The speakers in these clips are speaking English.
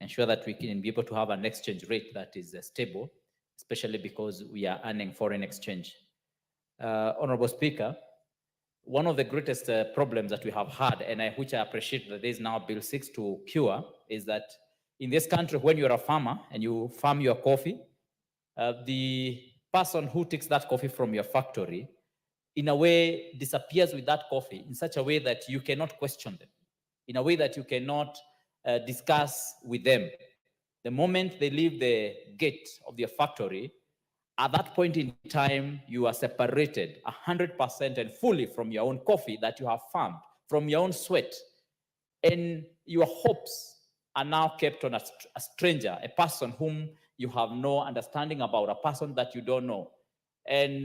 ensure that we can be able to have an exchange rate that is stable, especially because we are earning foreign exchange. Honorable Speaker, one of the greatest problems that we have had, and which I appreciate that there is now Bill 6 to cure, is that in this country, when you're a farmer and you farm your coffee, the person who takes that coffee from your factory, in a way, disappears with that coffee in such a way that you cannot question them, in a way that you cannot discuss with them. The moment they leave the gate of your factory, at that point in time, you are separated 100% and fully from your own coffee that you have farmed, from your own sweat. And your hopes are now kept on a stranger, a person whom you have no understanding about, a person that you don't know. And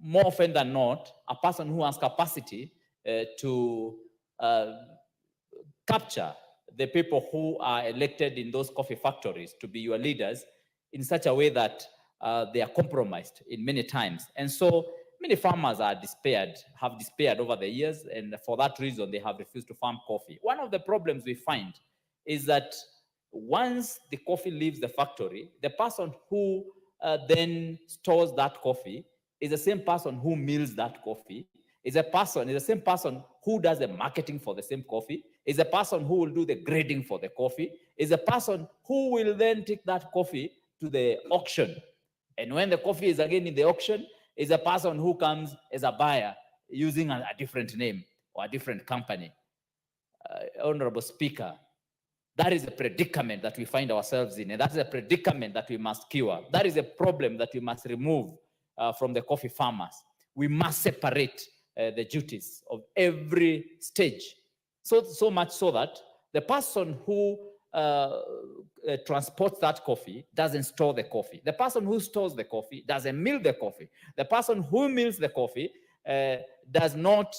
more often than not, a person who has capacity to capture the people who are elected in those coffee factories to be your leaders in such a way that they are compromised in many times. And so many farmers have despaired over the years, and for that reason, they have refused to farm coffee. One of the problems we find is that once the coffee leaves the factory, the person who then stores that coffee is the same person who mills that coffee, is the same person who does the marketing for the same coffee, is a person who will do the grading for the coffee, is a person who will then take that coffee to the auction. And when the coffee is again in the auction, is a person who comes as a buyer using a different name or a different company. Honorable Speaker, that is a predicament that we find ourselves in, and that is a predicament that we must cure. That is a problem that we must remove from the coffee farmers. We must separate the duties of every stage, so much so that the person who transports that coffee doesn't store the coffee. The person who stores the coffee doesn't mill the coffee. The person who mills the coffee does not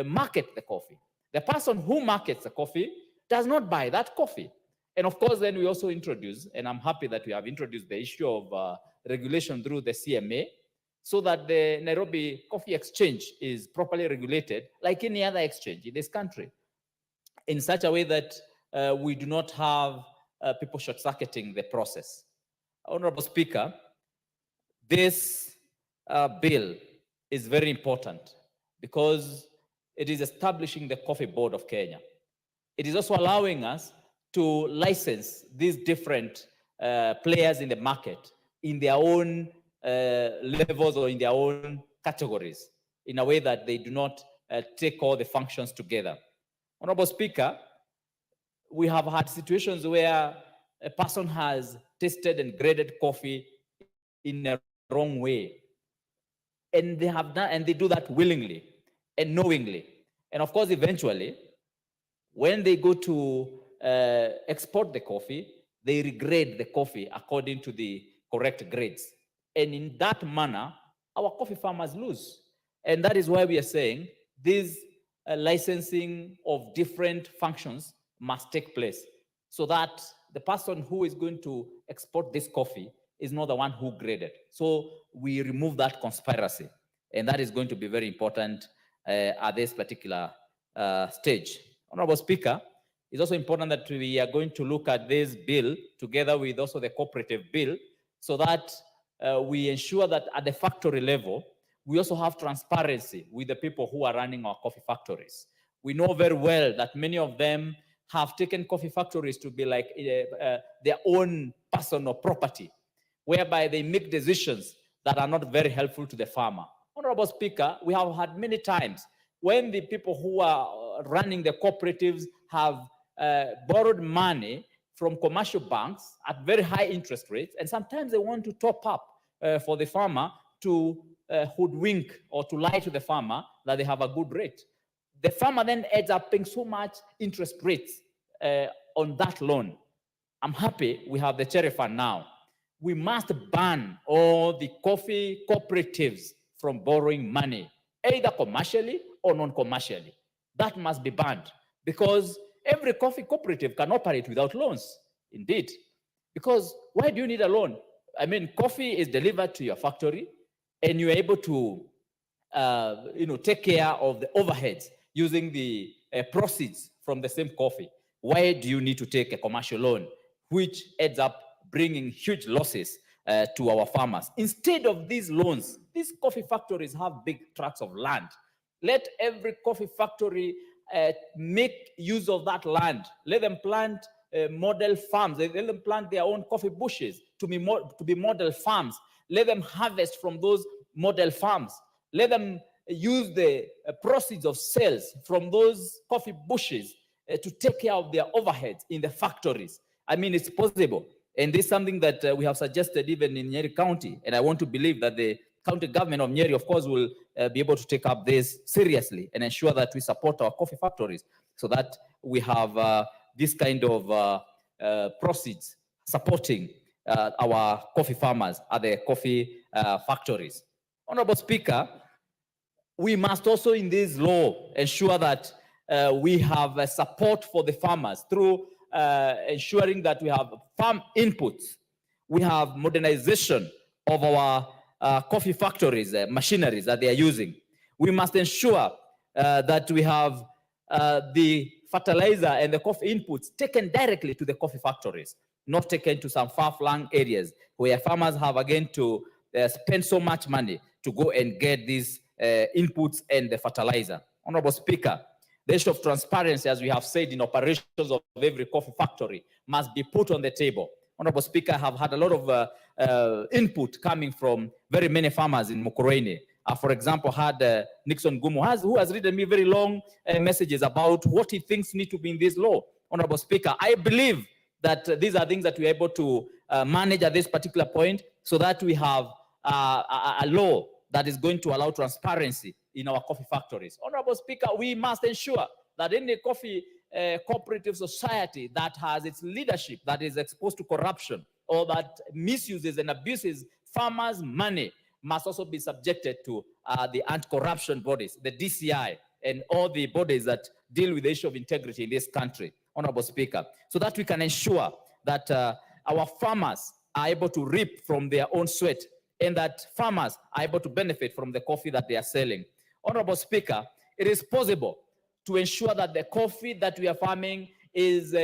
market the coffee. The person who markets the coffee does not buy that coffee. And of course, then we also introduce, and I'm happy that we have introduced the issue of regulation through the CMA, so that the Nairobi Coffee Exchange is properly regulated like any other exchange in this country, in such a way that we do not have people short-circuiting the process. Honorable Speaker, this bill is very important because it is establishing the Coffee Board of Kenya. It is also allowing us to license these different players in the market in their own levels or in their own categories, in a way that they do not take all the functions together. Honorable Speaker, we have had situations where a person has tasted and graded coffee in a wrong way, and they do that willingly and knowingly. And of course, eventually, when they go to export the coffee, they regrade the coffee according to the correct grades. And in that manner, our coffee farmers lose. And that is why we are saying this licensing of different functions must take place, so that the person who is going to export this coffee is not the one who graded. So we remove that conspiracy. And that is going to be very important at this particular stage. Honorable Speaker, it's also important that we are going to look at this bill together with also the cooperative bill, so that we ensure that at the factory level, we also have transparency with the people who are running our coffee factories. We know very well that many of them have taken coffee factories to be like their own personal property, whereby they make decisions that are not very helpful to the farmer. Honorable Speaker, we have had many times when the people who are running the cooperatives have borrowed money from commercial banks at very high interest rates, and sometimes they want to top up for the farmer to hoodwink or to lie to the farmer that they have a good rate. The farmer then ends up paying so much interest rates on that loan. I'm happy we have the cherry fund now. We must ban all the coffee cooperatives from borrowing money, either commercially or non-commercially. That must be banned, because every coffee cooperative can operate without loans, indeed. Because why do you need a loan? I mean, coffee is delivered to your factory, and you're able to take care of the overheads using the proceeds from the same coffee. Why do you need to take a commercial loan? which ends up bringing huge losses to our farmers. Instead of these loans, these coffee factories have big tracts of land. Let every coffee factory make use of that land. Let them plant model farms. Let them plant their own coffee bushes to be model farms. Let them harvest from those model farms. Let them use the proceeds of sales from those coffee bushes to take care of their overheads in the factories. I mean, it's possible. And this is something that we have suggested even in Nyeri County. And I want to believe that the county government of Nyeri, of course, will be able to take up this seriously and ensure that we support our coffee factories so that we have this kind of proceeds supporting our coffee farmers at the coffee factories. Honorable Speaker, we must also in this law ensure that we have support for the farmers through ensuring that we have farm inputs, we have modernization of our coffee factories, machineries that they are using. We must ensure that we have the fertilizer and the coffee inputs taken directly to the coffee factories, not taken to some far-flung areas where farmers have again to spend so much money to go and get these inputs and the fertilizer. Honorable Speaker, the issue of transparency, as we have said, in operations of every coffee factory must be put on the table. Honorable Speaker, I have had a lot of input coming from very many farmers in Mukurweini. For example, had Nixon Gumu, who has written me very long messages about what he thinks need to be in this law. Honorable Speaker, I believe that these are things that we are able to manage at this particular point so that we have a law that is going to allow transparency in our coffee factories. Honorable Speaker, we must ensure that any coffee cooperative society that has its leadership that is exposed to corruption or that misuses and abuses farmers' money must also be subjected to the anti-corruption bodies, the DCI, and all the bodies that deal with the issue of integrity in this country, Honorable Speaker, so that we can ensure that our farmers are able to reap from their own sweat and that farmers are able to benefit from the coffee that they are selling. Honorable Speaker, it is possible to ensure that the coffee that we are farming is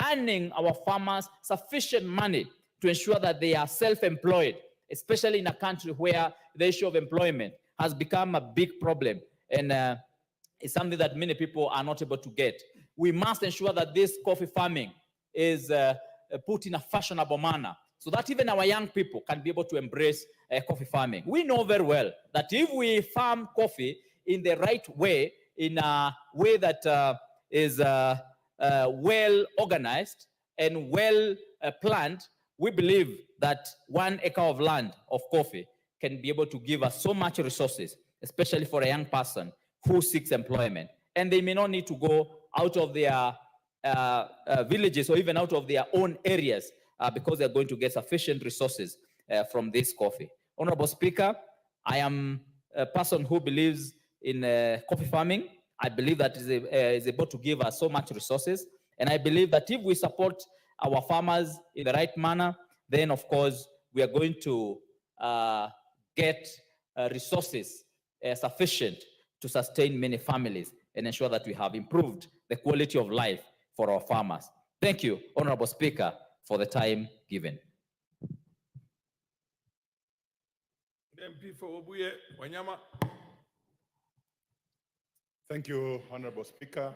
earning our farmers sufficient money to ensure that they are self-employed, especially in a country where the issue of employment has become a big problem and it's something that many people are not able to get. We must ensure that this coffee farming is put in a fashionable manner so that even our young people can be able to embrace coffee farming. We know very well that if we farm coffee in the right way, in a way that is well organized and well planned, we believe that 1 acre of land of coffee can be able to give us so much resources, especially for a young person who seeks employment. And they may not need to go out of their villages or even out of their own areas because they're going to get sufficient resources from this coffee. Honorable Speaker, I am a person who believes in coffee farming. I believe that is able to give us so much resources. And I believe that if we support our farmers in the right manner, then of course we are going to get resources sufficient to sustain many families and ensure that we have improved the quality of life for our farmers. Thank you, Honorable Speaker, for the time given. Thank you, Honorable Speaker.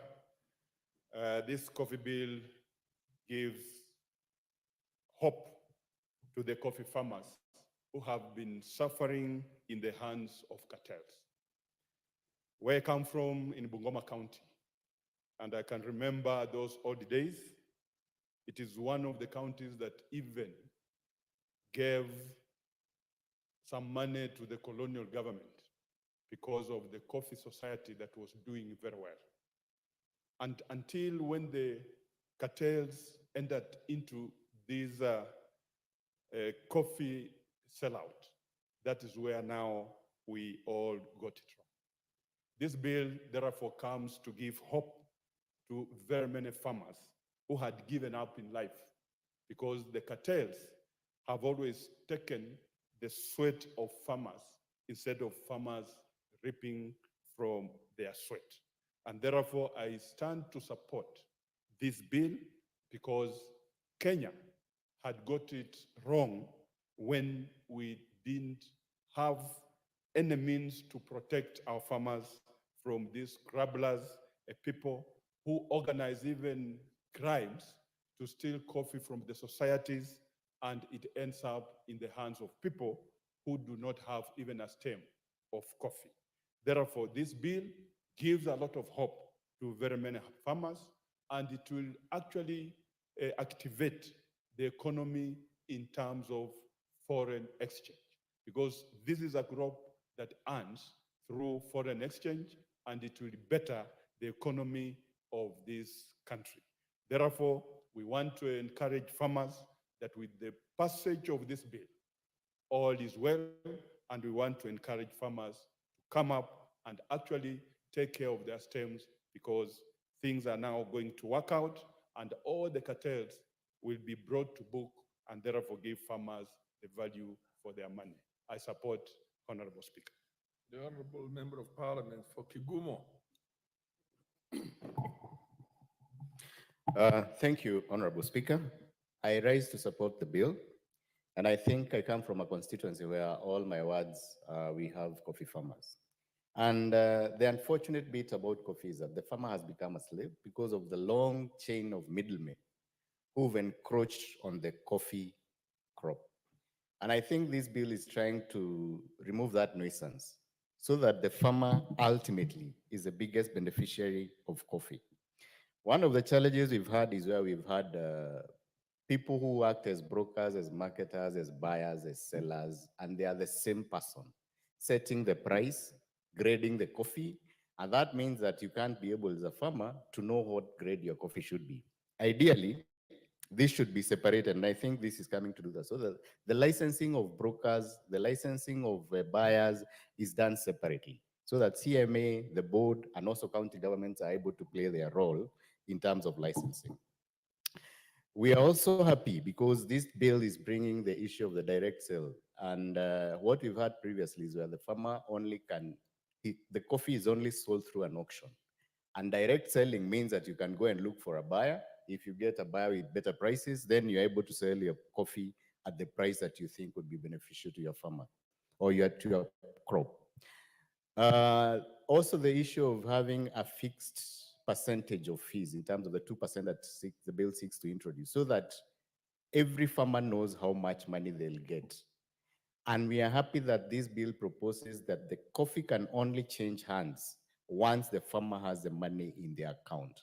This coffee bill gives hope to the coffee farmers who have been suffering in the hands of cartels. Where I come from in Bungoma County, and I can remember those old days, it is one of the counties that even gave some money to the colonial government because of the coffee society that was doing very well. And until when the cartels entered into this coffee sellout, that is where now we all got it wrong. This bill, therefore, comes to give hope to very many farmers who had given up in life because the cartels have always taken the sweat of farmers instead of farmers reaping from their sweat. And therefore, I stand to support this bill because Kenya had got it wrong when we didn't have any means to protect our farmers from these grabblers, people who organize even crimes to steal coffee from the societies, and it ends up in the hands of people who do not have even a stem of coffee. Therefore, this bill gives a lot of hope to very many farmers, and it will actually activate the economy in terms of foreign exchange, because this is a crop that earns through foreign exchange, and it will better the economy of this country. Therefore, we want to encourage farmers that with the passage of this bill, all is well, and we want to encourage farmers to come up and actually take care of their stems, because things are now going to work out and all the cartels will be brought to book, and therefore give farmers the value for their money. I support, Honorable Speaker. The Honorable Member of Parliament for Kigumo. Thank you, Honorable Speaker. I rise to support the bill, and I think I come from a constituency where all my wards, we have coffee farmers. And the unfortunate bit about coffee is that the farmer has become a slave because of the long chain of middlemen who've encroached on the coffee crop. And I think this bill is trying to remove that nuisance so that the farmer ultimately is the biggest beneficiary of coffee. One of the challenges we've had is where we've had people who act as brokers, as marketers, as buyers, as sellers, and they are the same person setting the price, grading the coffee, and that means that you can't be able as a farmer to know what grade your coffee should be. Ideally, this should be separated, and I think this is coming to do that. So the licensing of brokers, the licensing of buyers is done separately, so that CMA, the board, and also county governments are able to play their role in terms of licensing. We are also happy because this bill is bringing the issue of the direct sale. And what we've had previously is where the farmer only can, the coffee is only sold through an auction. And direct selling means that you can go and look for a buyer. If you get a buyer with better prices, then you're able to sell your coffee at the price that you think would be beneficial to your farmer or to your crop. Also, the issue of having a fixed percentage of fees in terms of the 2% that the bill seeks to introduce, so that every farmer knows how much money they'll get. And we are happy that this bill proposes that the coffee can only change hands once the farmer has the money in their account.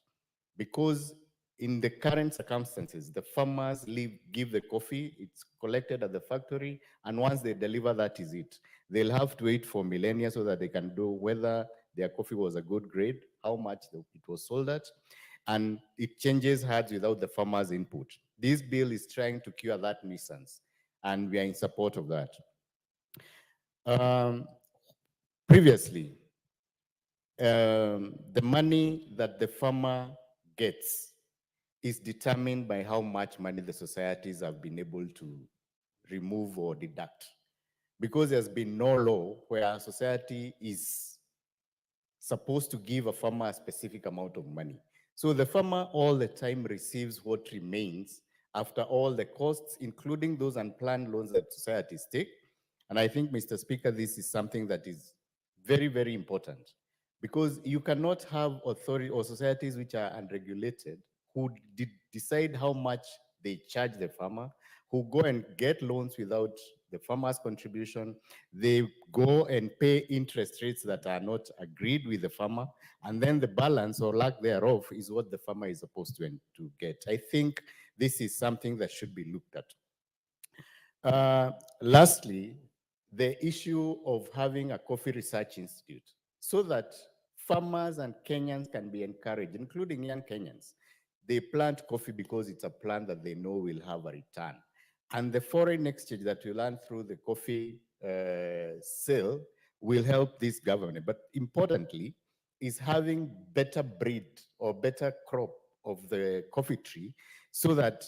Because in the current circumstances, the farmers give the coffee, it's collected at the factory, and once they deliver, that is it. They'll have to wait for millennia so that they can do whether their coffee was a good grade, how much it was sold at, and it changes hands without the farmer's input. This bill is trying to cure that nuisance, and we are in support of that. Previously, the money that the farmer gets is determined by how much money the societies have been able to remove or deduct. Because there's been no law where a society is supposed to give a farmer a specific amount of money. So the farmer all the time receives what remains after all the costs, including those unplanned loans that societies take. And I think, Mr. Speaker, this is something that is very, very important, because you cannot have authority or societies which are unregulated who decide how much they charge the farmer, who go and get loans without the farmer's contribution. They go and pay interest rates that are not agreed with the farmer, and then the balance or lack thereof is what the farmer is supposed to get. I think this is something that should be looked at. Lastly, the issue of having a coffee research institute, so that farmers and Kenyans can be encouraged, including young Kenyans. They plant coffee because it's a plant that they know will have a return. And the foreign exchange that we learn through the coffee sale will help this government. But importantly, is having better breed or better crop of the coffee tree, so that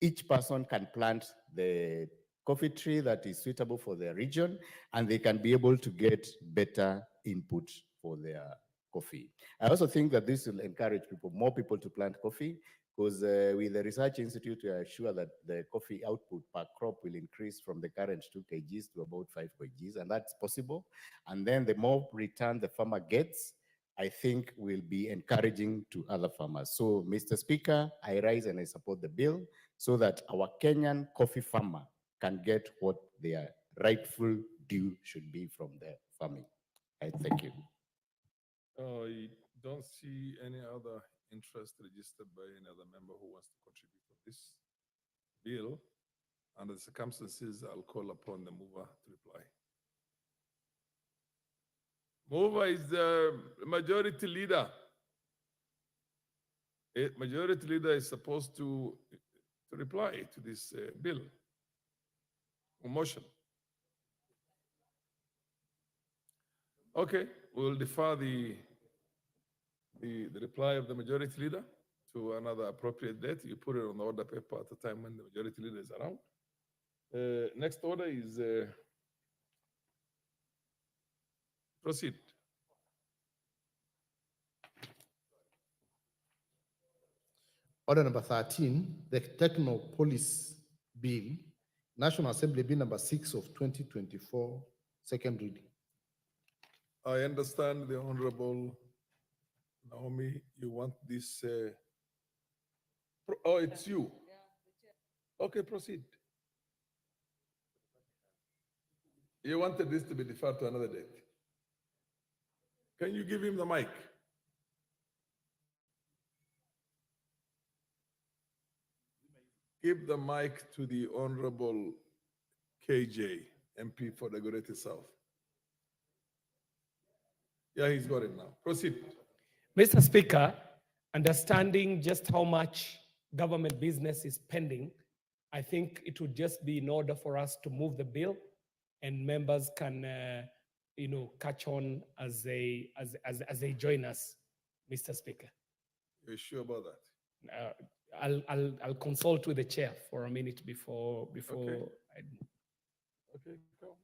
each person can plant the coffee tree that is suitable for their region, and they can be able to get better input for their coffee. I also think that this will encourage more people to plant coffee, Because with the Research Institute, we are sure that the coffee output per crop will increase from the current 2 kgs to about 5 kgs, and that's possible. And then the more return the farmer gets, I think will be encouraging to other farmers. So, Mr. Speaker, I rise and I support the bill so that our Kenyan coffee farmer can get what their rightful due should be from their farming. I thank you. I don't see any other interest registered by any other member who wants to contribute to this bill. Under the circumstances, I'll call upon the mover to reply. Mover is the majority leader. A majority leader is supposed to reply to this bill or motion. Okay, we'll defer the reply of the majority leader to another appropriate date. You put it on the order paper at the time when the majority leader is around. Next order is proceed. Order number 13, the Techno Police Bill, National Assembly Bill number 6 of 2024, second reading. I understand the Honorable Naomi, you want this, oh, it's you. Okay, proceed. You wanted this to be deferred to another date. Can you give him the mic? Give the mic to the Honorable KJ, MP for the Greater South. Yeah, he's got it now. Proceed. Mr. Speaker, understanding just how much government business is pending, I think it would just be in order for us to move the bill and members can, catch on as they join us, Mr. Speaker. You're sure about that? I'll consult with the chair for a minute before. Okay. Okay, go.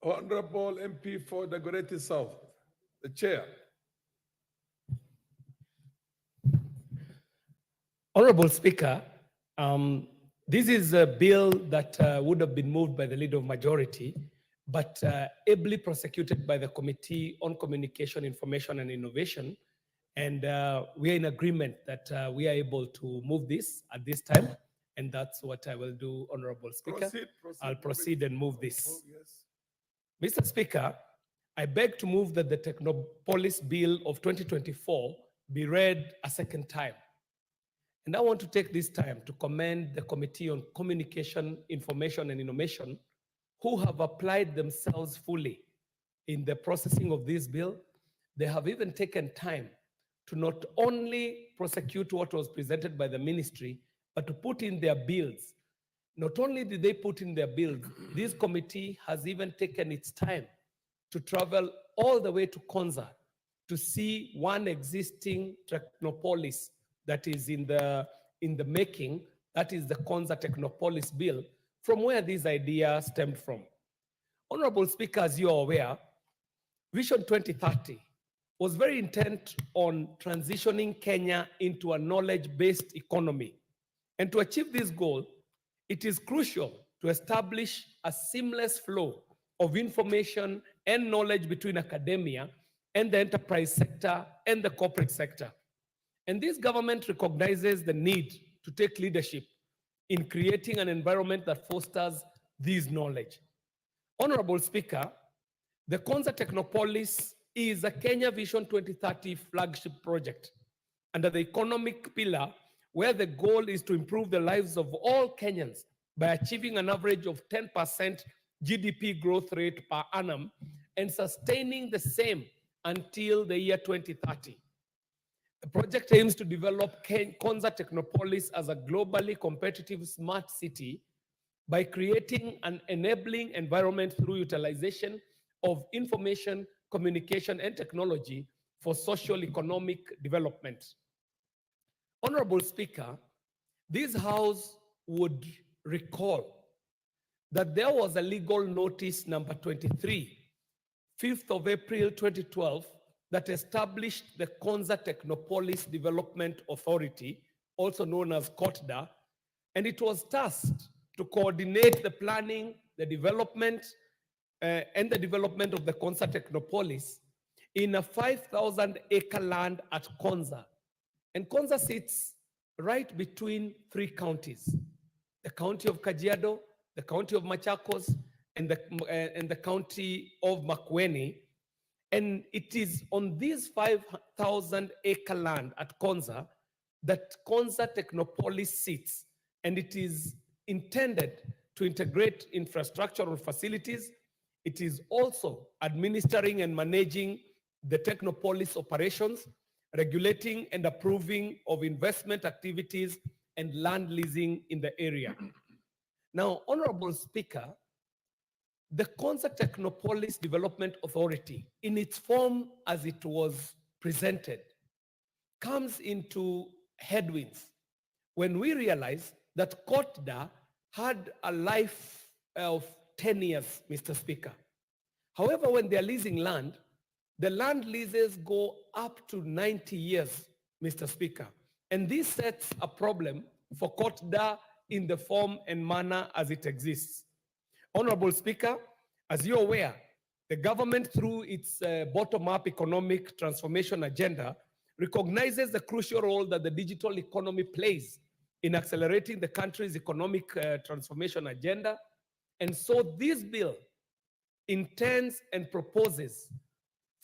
Honorable MP for the Greater South, the chair. Honorable Speaker, this is a bill that would have been moved by the leader of majority, but ably prosecuted by the Committee on Communication, Information and Innovation. And we are in agreement that we are able to move this at this time. And that's what I will do, Honorable Speaker. Proceed. I'll proceed and move this. Yes. Mr. Speaker, I beg to move that the Technopolis Bill of 2024 be read a second time. And I want to take this time to commend the Committee on Communication, Information and Innovation, who have applied themselves fully in the processing of this bill. They have even taken time to not only prosecute what was presented by the ministry, but to put in their bills. Not only did they put in their bills, this committee has even taken its time to travel all the way to Konza to see one existing Technopolis that is in the making, that is the Konza Technopolis bill, from where this idea stemmed from. Honorable Speaker, as you are aware, Vision 2030 was very intent on transitioning Kenya into a knowledge-based economy. And to achieve this goal, it is crucial to establish a seamless flow of information and knowledge between academia and the enterprise sector and the corporate sector. And this government recognizes the need to take leadership in creating an environment that fosters this knowledge. Honorable Speaker, the Konza Technopolis is a Kenya Vision 2030 flagship project under the economic pillar, where the goal is to improve the lives of all Kenyans by achieving an average of 10% GDP growth rate per annum and sustaining the same until the year 2030. The project aims to develop Konza Technopolis as a globally competitive smart city by creating an enabling environment through utilization of information, communication, and technology for social economic development. Honorable Speaker, this House would recall that there was a legal notice number 23, 5th of April 2012, that established the Konza Technopolis Development Authority, also known as KOTDA, and it was tasked to coordinate the planning, the development, and the development of the Konza Technopolis in a 5,000-acre land at Konza. And Konza sits right between three counties, the county of Kajiado, the county of Machakos, and the county of Makueni. And it is on this 5,000-acre land at Konza that Konza Technopolis sits, and it is intended to integrate infrastructural facilities. It is also administering and managing the Technopolis operations, regulating and approving of investment activities and land leasing in the area. Now, Honorable Speaker, the Konza Technopolis Development Authority, in its form as it was presented, comes into headwinds when we realize that KOTDA had a life of 10 years, Mr. Speaker. However, when they're leasing land, the land leases go up to 90 years, Mr. Speaker. And this sets a problem for KOTDA in the form and manner as it exists. Honorable Speaker, as you're aware, the government, through its bottom-up economic transformation agenda, recognizes the crucial role that the digital economy plays in accelerating the country's economic transformation agenda. And so this bill intends and proposes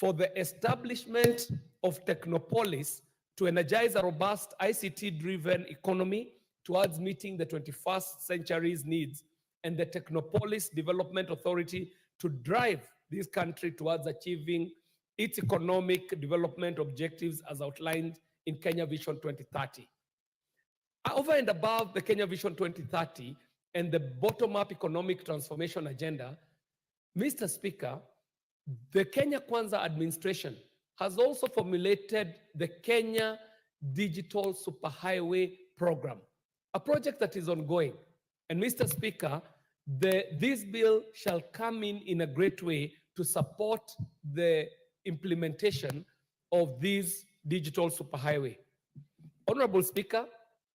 for the establishment of Technopolis to energize a robust ICT-driven economy towards meeting the 21st century's needs, and the Technopolis Development Authority to drive this country towards achieving its economic development objectives as outlined in Kenya Vision 2030. Over and above the Kenya Vision 2030 and the bottom-up economic transformation agenda, Mr. Speaker, the Kenya Kwanza administration has also formulated the Kenya Digital Superhighway Program, a project that is ongoing. And Mr. Speaker, this bill shall come in a great way to support the implementation of this digital superhighway. Honorable Speaker,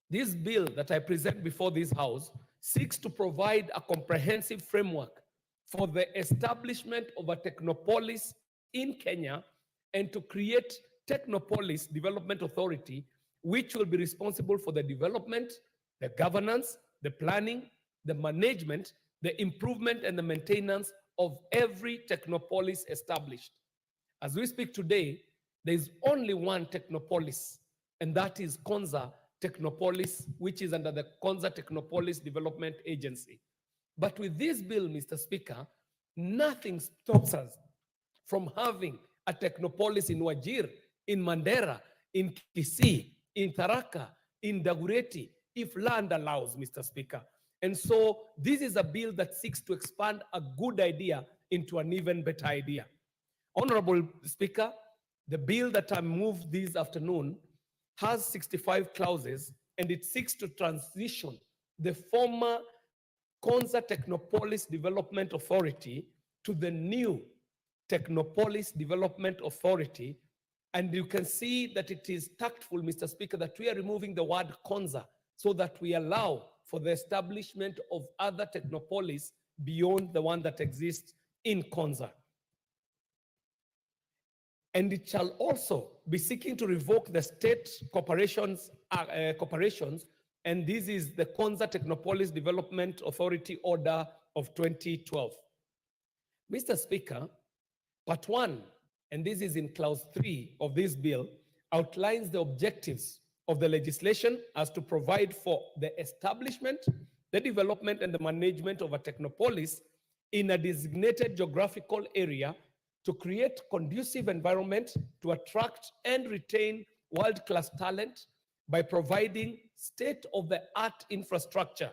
this bill that I present before this House seeks to provide a comprehensive framework for the establishment of a Technopolis in Kenya and to create Technopolis Development Authority, which will be responsible for the development, the governance, the planning, the management, the improvement, and the maintenance of every Technopolis established. As we speak today, there is only one Technopolis, and that is Konza Technopolis, which is under the Konza Technopolis Development Agency. But with this bill, Mr. Speaker, nothing stops us from having a Technopolis in Wajir, in Mandera, in Kisii, in Tharaka, in Dagoretti, if land allows, Mr. Speaker. And so this is a bill that seeks to expand a good idea into an even better idea. Honorable Speaker, the bill that I moved this afternoon has 65 clauses, and it seeks to transition the former Konza Technopolis Development Authority to the new Technopolis Development Authority. And you can see that it is tactful, Mr. Speaker, that we are removing the word Konza so that we allow for the establishment of other Technopolis beyond the one that exists in Konza. And it shall also be seeking to revoke the state corporations, and this is the Konza Technopolis Development Authority Order of 2012. Mr. Speaker, Part 1, and this is in Clause 3 of this bill, outlines the objectives of the legislation as to provide for the establishment, the development, and the management of a technopolis in a designated geographical area to create conducive environment to attract and retain world-class talent by providing state-of-the-art infrastructure,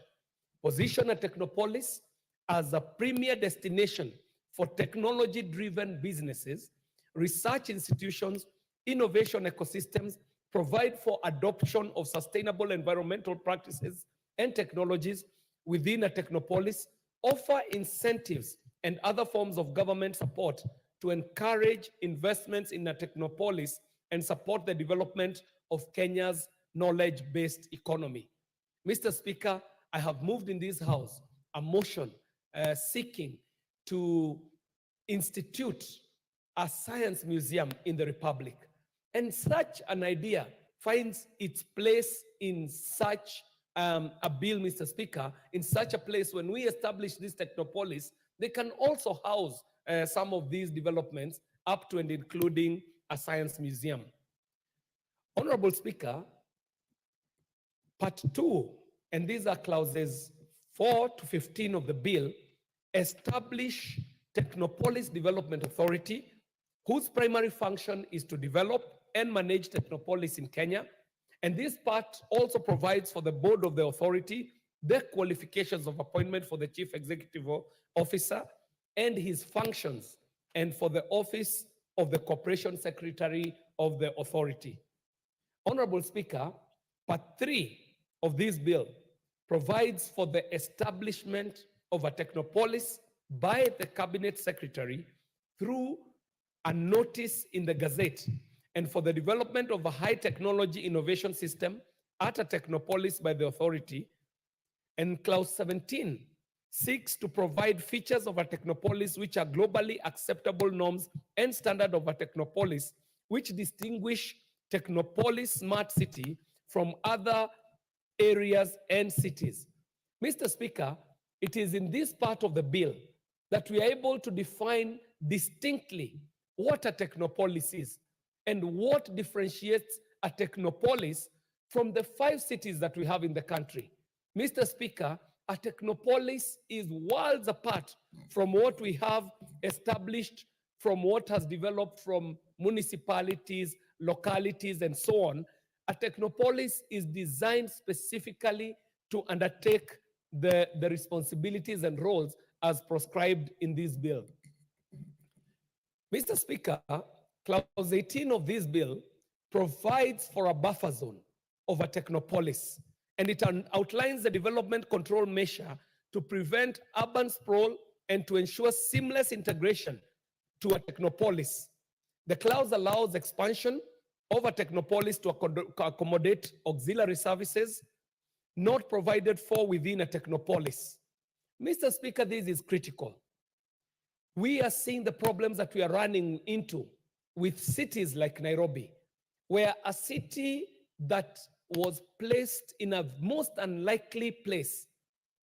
position a technopolis as a premier destination for technology-driven businesses, research institutions, innovation ecosystems, provide for adoption of sustainable environmental practices and technologies within a technopolis, offer incentives and other forms of government support to encourage investments in a technopolis and support the development of Kenya's knowledge-based economy. Mr. Speaker, I have moved in this House a motion seeking to institute a science museum in the Republic. And such an idea finds its place in such a bill, Mr. Speaker, in such a place when we establish this technopolis, they can also house some of these developments up to and including a science museum. Honorable Speaker, Part 2, and these are clauses 4 to 15 of the bill, establish Technopolis Development Authority, whose primary function is to develop and manage technopolis in Kenya. And this part also provides for the board of the authority the qualifications of appointment for the chief executive officer and his functions, and for the office of the corporation secretary of the authority. Honorable Speaker, Part 3 of this bill provides for the establishment of a technopolis by the cabinet secretary through a notice in the Gazette, and for the development of a high technology innovation system at a technopolis by the authority. And Clause 17 seeks to provide features of a technopolis which are globally acceptable norms and standard of a technopolis, which distinguish Technopolis Smart City from other areas and cities. Mr. Speaker, it is in this part of the bill that we are able to define distinctly what a technopolis is and what differentiates a technopolis from the 5 cities that we have in the country. Mr. Speaker, a technopolis is worlds apart from what we have established, from what has developed from municipalities, localities, and so on. A technopolis is designed specifically to undertake the responsibilities and roles as prescribed in this bill. Mr. Speaker, Clause 18 of this bill provides for a buffer zone of a technopolis, and it outlines the development control measure to prevent urban sprawl and to ensure seamless integration to a technopolis. The clause allows expansion of a technopolis to accommodate auxiliary services not provided for within a technopolis. Mr. Speaker, this is critical. We are seeing the problems that we are running into with cities like Nairobi, where a city that was placed in a most unlikely place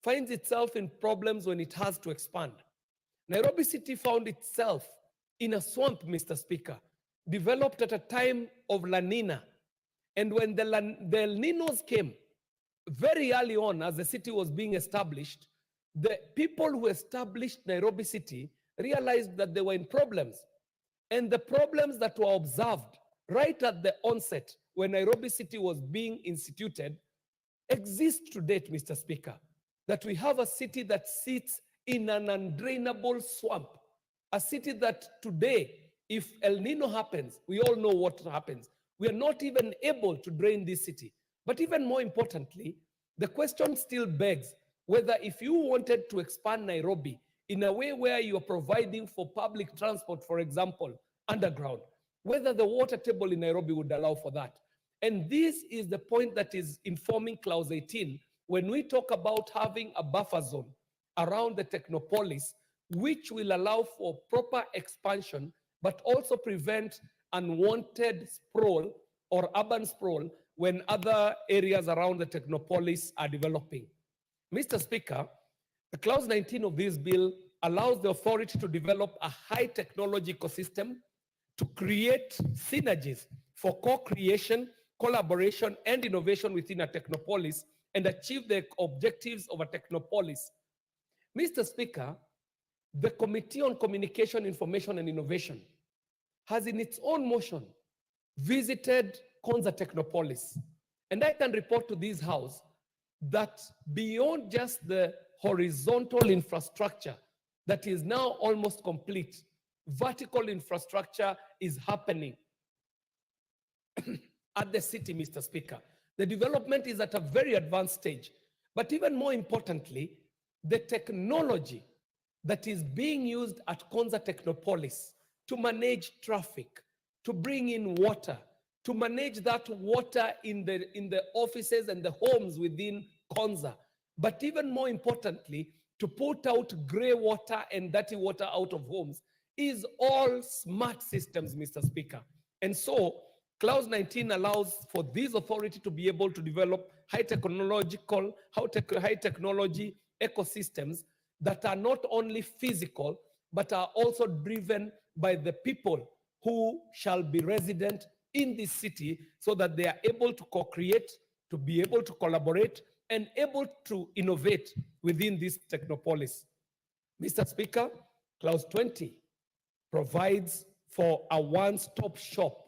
finds itself in problems when it has to expand. Nairobi City found itself in a swamp, Mr. Speaker, developed at a time of La Nina. And when the El Ninos came, very early on as the city was being established, the people who established Nairobi City realized that they were in problems. And the problems that were observed right at the onset when Nairobi City was being instituted exist to date, Mr. Speaker, that we have a city that sits in an undrainable swamp, a city that today, if El Nino happens, we all know what happens. We are not even able to drain this city. But even more importantly, the question still begs whether if you wanted to expand Nairobi in a way where you are providing for public transport, for example, underground, whether the water table in Nairobi would allow for that. And this is the point that is informing Clause 18 when we talk about having a buffer zone around the technopolis, which will allow for proper expansion, but also prevent unwanted sprawl or urban sprawl when other areas around the technopolis are developing. Mr. Speaker, the Clause 19 of this bill allows the authority to develop a high technology ecosystem to create synergies for co-creation, collaboration, and innovation within a technopolis and achieve the objectives of a technopolis. Mr. Speaker, the Committee on Communication, Information, and Innovation has in its own motion visited Konza Technopolis. And I can report to this House that beyond just the horizontal infrastructure that is now almost complete, vertical infrastructure is happening at the city, Mr. Speaker. The development is at a very advanced stage. But even more importantly, the technology that is being used at Konza Technopolis to manage traffic, to bring in water, to manage that water in the offices and the homes within Konza, but even more importantly, to put out gray water and dirty water out of homes, is all smart systems, Mr. Speaker. And so, Clause 19 allows for this authority to be able to develop high technology ecosystems that are not only physical, but are also driven by the people who shall be resident in this city, so that they are able to co-create, to be able to collaborate, and able to innovate within this technopolis. Mr. Speaker, Clause 20 provides for a one-stop shop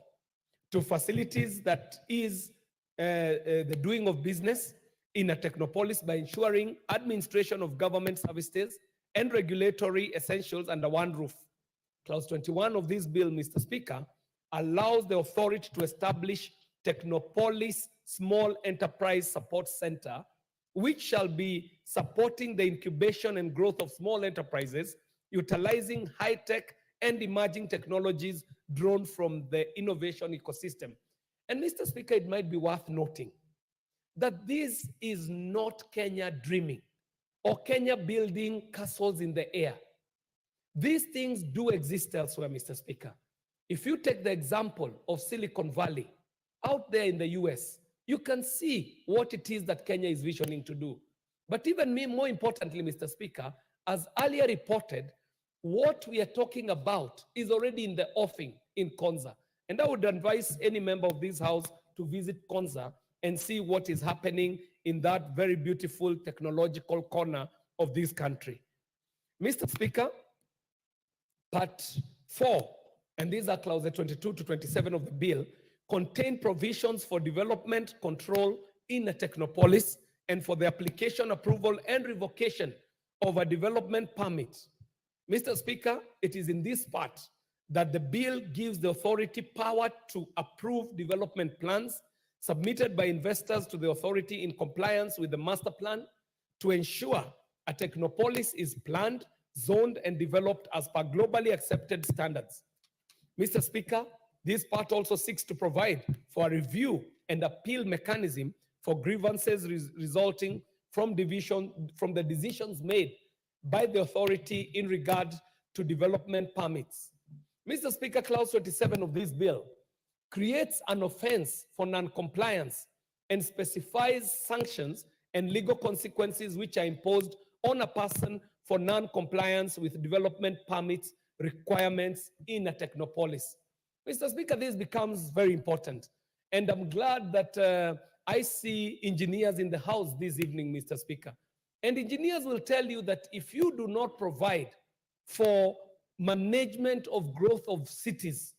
to facilities that is the doing of business in a technopolis by ensuring administration of government services and regulatory essentials under one roof. Clause 21 of this bill, Mr. Speaker, allows the authority to establish Technopolis Small Enterprise Support Center, which shall be supporting the incubation and growth of small enterprises, utilizing high-tech and emerging technologies drawn from the innovation ecosystem. And Mr. Speaker, it might be worth noting that this is not Kenya dreaming or Kenya building castles in the air. These things do exist elsewhere, Mr. Speaker. If you take the example of Silicon Valley out there in the US, you can see what it is that Kenya is visioning to do. But even more importantly, Mr. Speaker, as earlier reported, what we are talking about is already in the offing in Konza. And I would advise any member of this House to visit Konza and see what is happening in that very beautiful technological corner of this country. Mr. Speaker, Part 4, and these are clauses 22 to 27 of the bill, contain provisions for development control in a technopolis and for the application, approval, and revocation of a development permit. Mr. Speaker, it is in this part that the bill gives the authority power to approve development plans submitted by investors to the authority in compliance with the master plan to ensure a technopolis is planned, zoned, and developed as per globally accepted standards. Mr. Speaker, this part also seeks to provide for a review and appeal mechanism for grievances resulting from the decisions made by the authority in regard to development permits. Mr. Speaker, Clause 27 of this bill creates an offense for non-compliance and specifies sanctions and legal consequences which are imposed on a person for non-compliance with development permits requirements in a technopolis. Mr. Speaker, this becomes very important. And I'm glad that I see engineers in the House this evening, Mr. Speaker. And engineers will tell you that if you do not provide for management of growth of cities,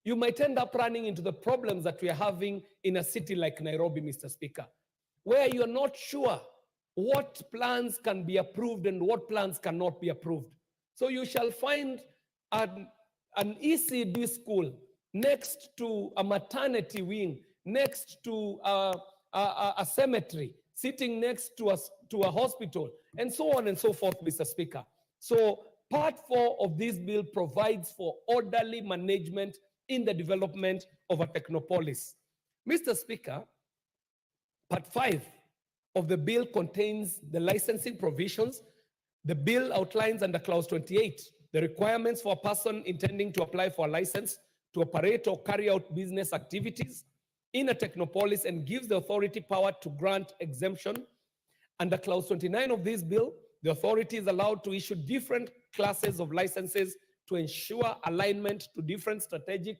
you might end up running into the problems that we are having in a city like Nairobi, Mr. Speaker, where you're not sure what plans can be approved and what plans cannot be approved. So you shall find an ECD school next to a maternity wing, next to a cemetery, sitting next to a hospital, and so on and so forth, Mr. Speaker. So Part 4 of this bill provides for orderly management in the development of a technopolis. Mr. Speaker, Part 5 of the bill contains the licensing provisions. The bill outlines under Clause 28 the requirements for a person intending to apply for a license to operate or carry out business activities in a technopolis and gives the authority power to grant exemption. Under Clause 29 of this bill, the authority is allowed to issue different classes of licenses to ensure alignment to different strategic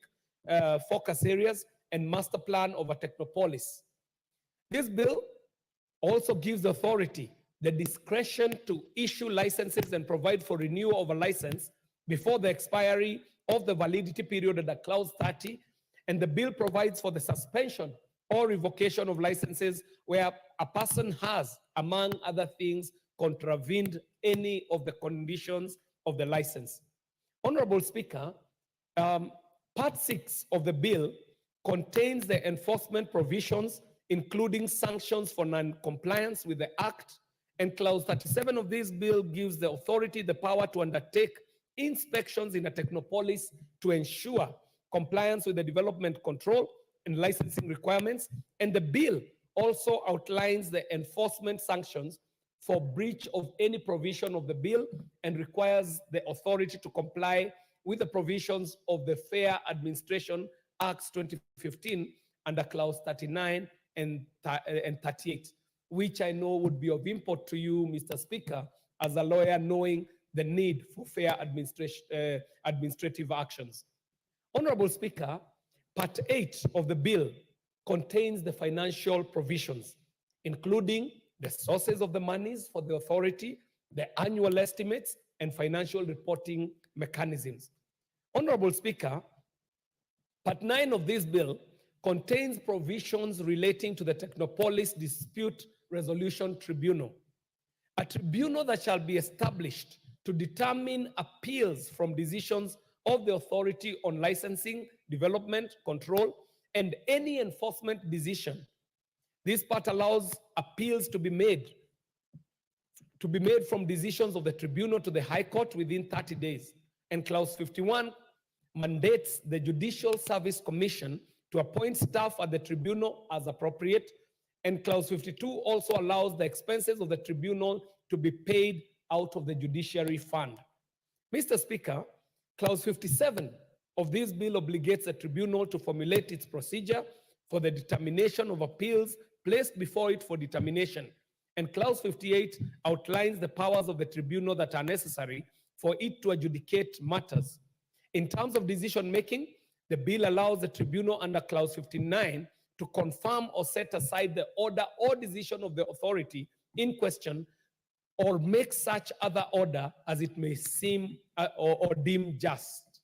focus areas and master plan of a technopolis. This bill also gives the authority the discretion to issue licenses and provide for renewal of a license before the expiry of the validity period under clause 30, and the bill provides for the suspension or revocation of licenses where a person has, among other things, contravened any of the conditions of the license. Honorable Speaker, Part 6 of the bill contains the enforcement provisions, including sanctions for non-compliance with the Act, and Clause 37 of this bill gives the authority the power to undertake inspections in a technopolis to ensure compliance with the development control and licensing requirements. And the bill also outlines the enforcement sanctions for breach of any provision of the bill and requires the authority to comply with the provisions of the Fair Administration Acts 2015 under Clause 39 and 38, which I know would be of import to you, Mr. Speaker, as a lawyer, knowing the need for fair administrative actions. Honorable Speaker, Part 8 of the bill contains the financial provisions, including the sources of the monies for the authority, the annual estimates, and financial reporting mechanisms. Honorable Speaker, Part 9 of this bill contains provisions relating to the Technopolis Dispute Resolution Tribunal, a tribunal that shall be established to determine appeals from decisions of the authority on licensing, development, control, and any enforcement decision. This part allows appeals to be made from decisions of the tribunal to the High Court within 30 days. And Clause 51 mandates the Judicial Service Commission to appoint staff at the tribunal as appropriate. And Clause 52 also allows the expenses of the tribunal to be paid out of the Judiciary Fund. Mr. Speaker, Clause 57 of this bill obligates the tribunal to formulate its procedure for the determination of appeals placed before it for determination. And Clause 58 outlines the powers of the tribunal that are necessary for it to adjudicate matters. In terms of decision-making, the bill allows the tribunal under Clause 59 to confirm or set aside the order or decision of the authority in question, or make such other order as it may seem or deem just.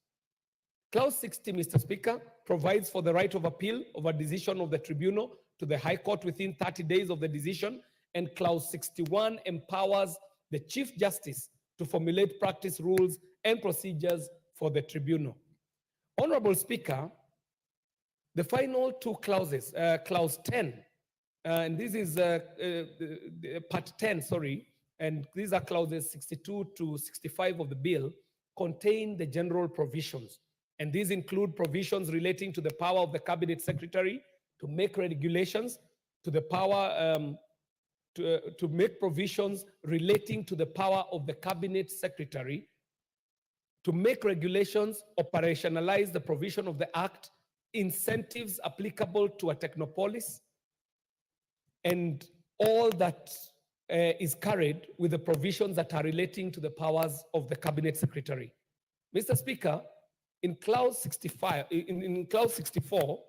Clause 60, Mr. Speaker, provides for the right of appeal of a decision of the tribunal to the High Court within 30 days of the decision, and Clause 61 empowers the Chief Justice to formulate practice rules and procedures for the tribunal. Honorable Speaker, the final two clauses, Clause 10, and this is Part 10, sorry, and these are clauses 62 to 65 of the bill, contain the general provisions. And these include provisions relating to the power of the Cabinet Secretary to make regulations, to the power to make provisions relating to the power of the Cabinet Secretary to make regulations, operationalize the provision of the Act, incentives applicable to a technopolis, and all that is carried with the provisions that are relating to the powers of the Cabinet Secretary. Mr. Speaker, in Clause 65, in Clause 64,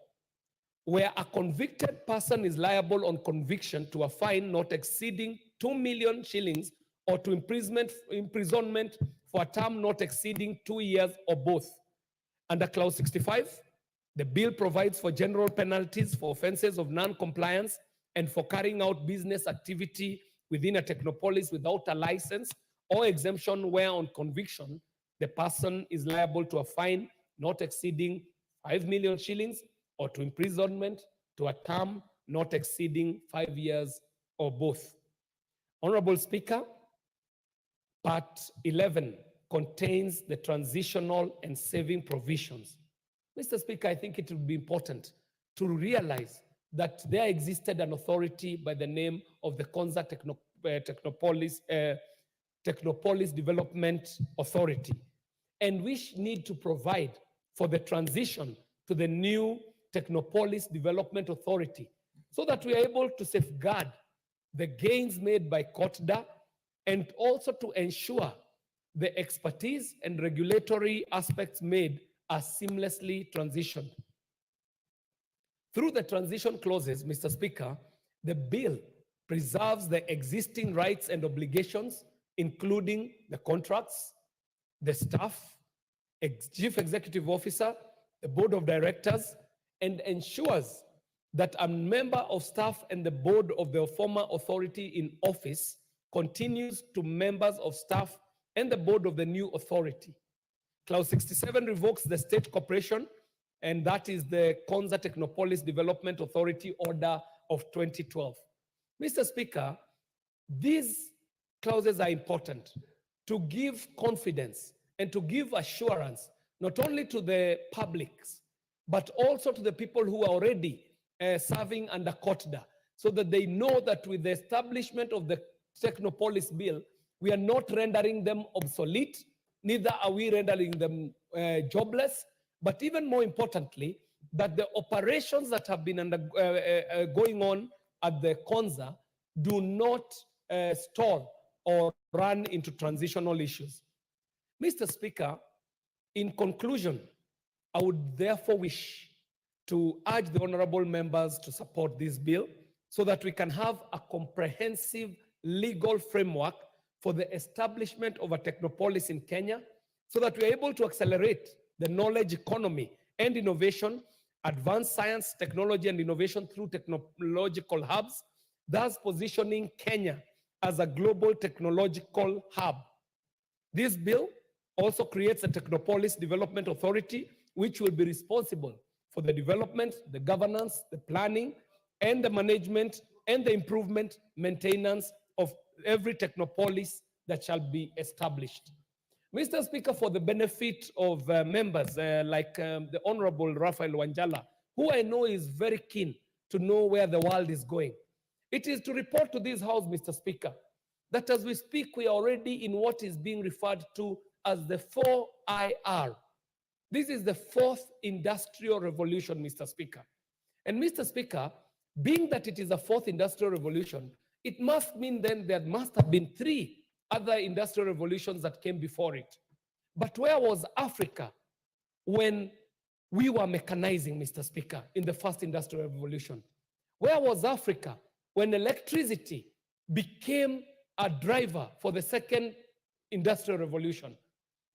where a convicted person is liable on conviction to a fine not exceeding 2 million shillings or to imprisonment for a term not exceeding 2 years or both. Under Clause 65, the bill provides for general penalties for offenses of non-compliance and for carrying out business activity within a technopolis without a license or exemption where on conviction, the person is liable to a fine not exceeding 5 million shillings or to imprisonment to a term not exceeding 5 years or both. Honorable Speaker, Part 11 contains the transitional and saving provisions. Mr. Speaker, I think it would be important to realize that there existed an authority by the name of the Konza Technopolis Development Authority, and we need to provide for the transition to the new Technopolis Development Authority so that we are able to safeguard the gains made by COTDA and also to ensure the expertise and regulatory aspects made are seamlessly transitioned. Through the transition clauses, Mr. Speaker, the bill preserves the existing rights and obligations, including the contracts, the staff, chief executive officer, the board of directors, and ensures that a member of staff and the board of the former authority in office continues to members of staff and the board of the new authority. Clause 67 revokes the state corporation, and that is the Konza Technopolis Development Authority Order of 2012. Mr. Speaker, these clauses are important to give confidence and to give assurance, not only to the publics, but also to the people who are already serving under COTDA, so that they know that with the establishment of the Technopolis Bill, we are not rendering them obsolete, neither are we rendering them jobless, but even more importantly, that the operations that have been going on at the Konza do not stall or run into transitional issues. Mr. Speaker, in conclusion, I would therefore wish to urge the honorable members to support this bill so that we can have a comprehensive legal framework for the establishment of a technopolis in Kenya, so that we're able to accelerate the knowledge economy and innovation, advance science, technology, and innovation through technological hubs, thus positioning Kenya as a global technological hub. This bill also creates a Technopolis Development Authority, which will be responsible for the development, the governance, the planning, and the management, and the improvement, maintenance of every technopolis that shall be established. Mr. Speaker, for the benefit of members like the Honorable Raphael Wanjala, who I know is very keen to know where the world is going, it is to report to this House, Mr. Speaker, that as we speak, we are already in what is being referred to as the 4IR. This is the fourth industrial revolution, Mr. Speaker. And Mr. Speaker, being that it is a fourth industrial revolution, it must mean then there must have been three other industrial revolutions that came before it. But where was Africa when we were mechanizing, Mr. Speaker, in the first industrial revolution? Where was Africa when electricity became a driver for the second industrial revolution?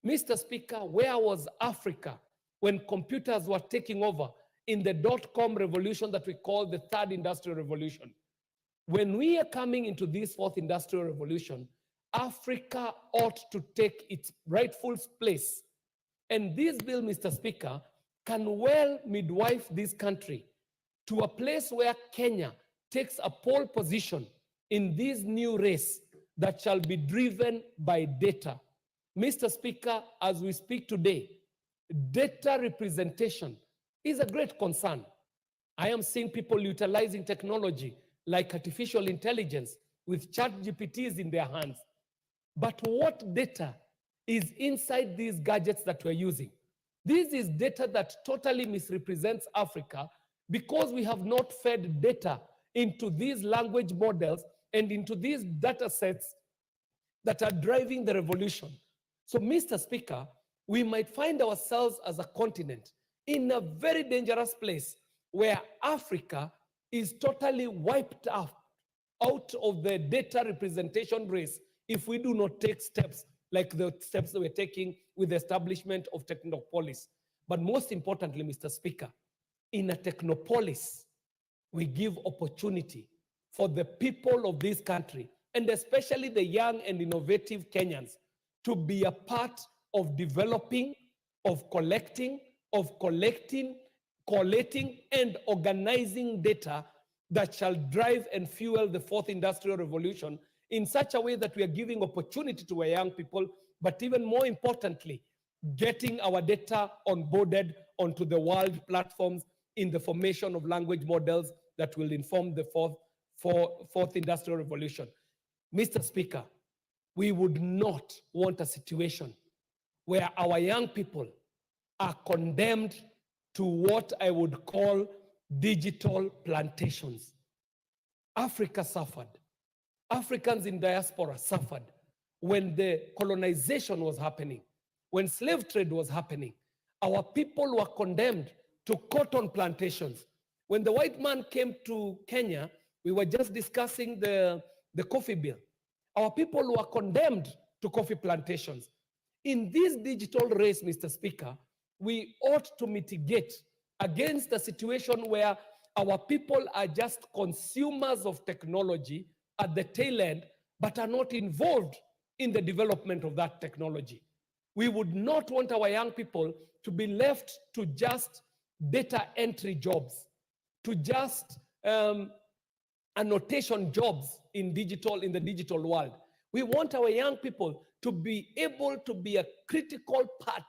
Mr. Speaker, where was Africa when computers were taking over in the dot-com revolution that we call the third industrial revolution? When we are coming into this fourth industrial revolution, Africa ought to take its rightful place. And this bill, Mr. Speaker, can well midwife this country to a place where Kenya takes a pole position in this new race that shall be driven by data. Mr. Speaker, as we speak today, data representation is a great concern. I am seeing people utilizing technology like artificial intelligence with ChatGPTs in their hands. But what data is inside these gadgets that we're using? This is data that totally misrepresents Africa because we have not fed data into these language models and into these data sets that are driving the revolution. So, Mr. Speaker, we might find ourselves as a continent in a very dangerous place where Africa is totally wiped out of the data representation race if we do not take steps like the steps that we're taking with the establishment of Technopolis. But most importantly, Mr. Speaker, in a Technopolis, we give opportunity for the people of this country, and especially the young and innovative Kenyans, to be a part of developing, of collecting, collating, and organizing data that shall drive and fuel the fourth industrial revolution in such a way that we are giving opportunity to our young people, but even more importantly, getting our data onboarded onto the world platforms in the formation of language models that will inform the fourth industrial revolution. Mr. Speaker, we would not want a situation where our young people are condemned to what I would call digital plantations. Africa suffered. Africans in diaspora suffered when the colonization was happening, when slave trade was happening, our people were condemned to cotton plantations. When the white man came to Kenya, we were just discussing the coffee bill. Our people were condemned to coffee plantations. In this digital race, Mr. Speaker, we ought to mitigate against a situation where our people are just consumers of technology at the tail end, but are not involved in the development of that technology. We would not want our young people to be left to just data entry jobs, to just annotation jobs in the digital world. We want our young people to be able to be a critical part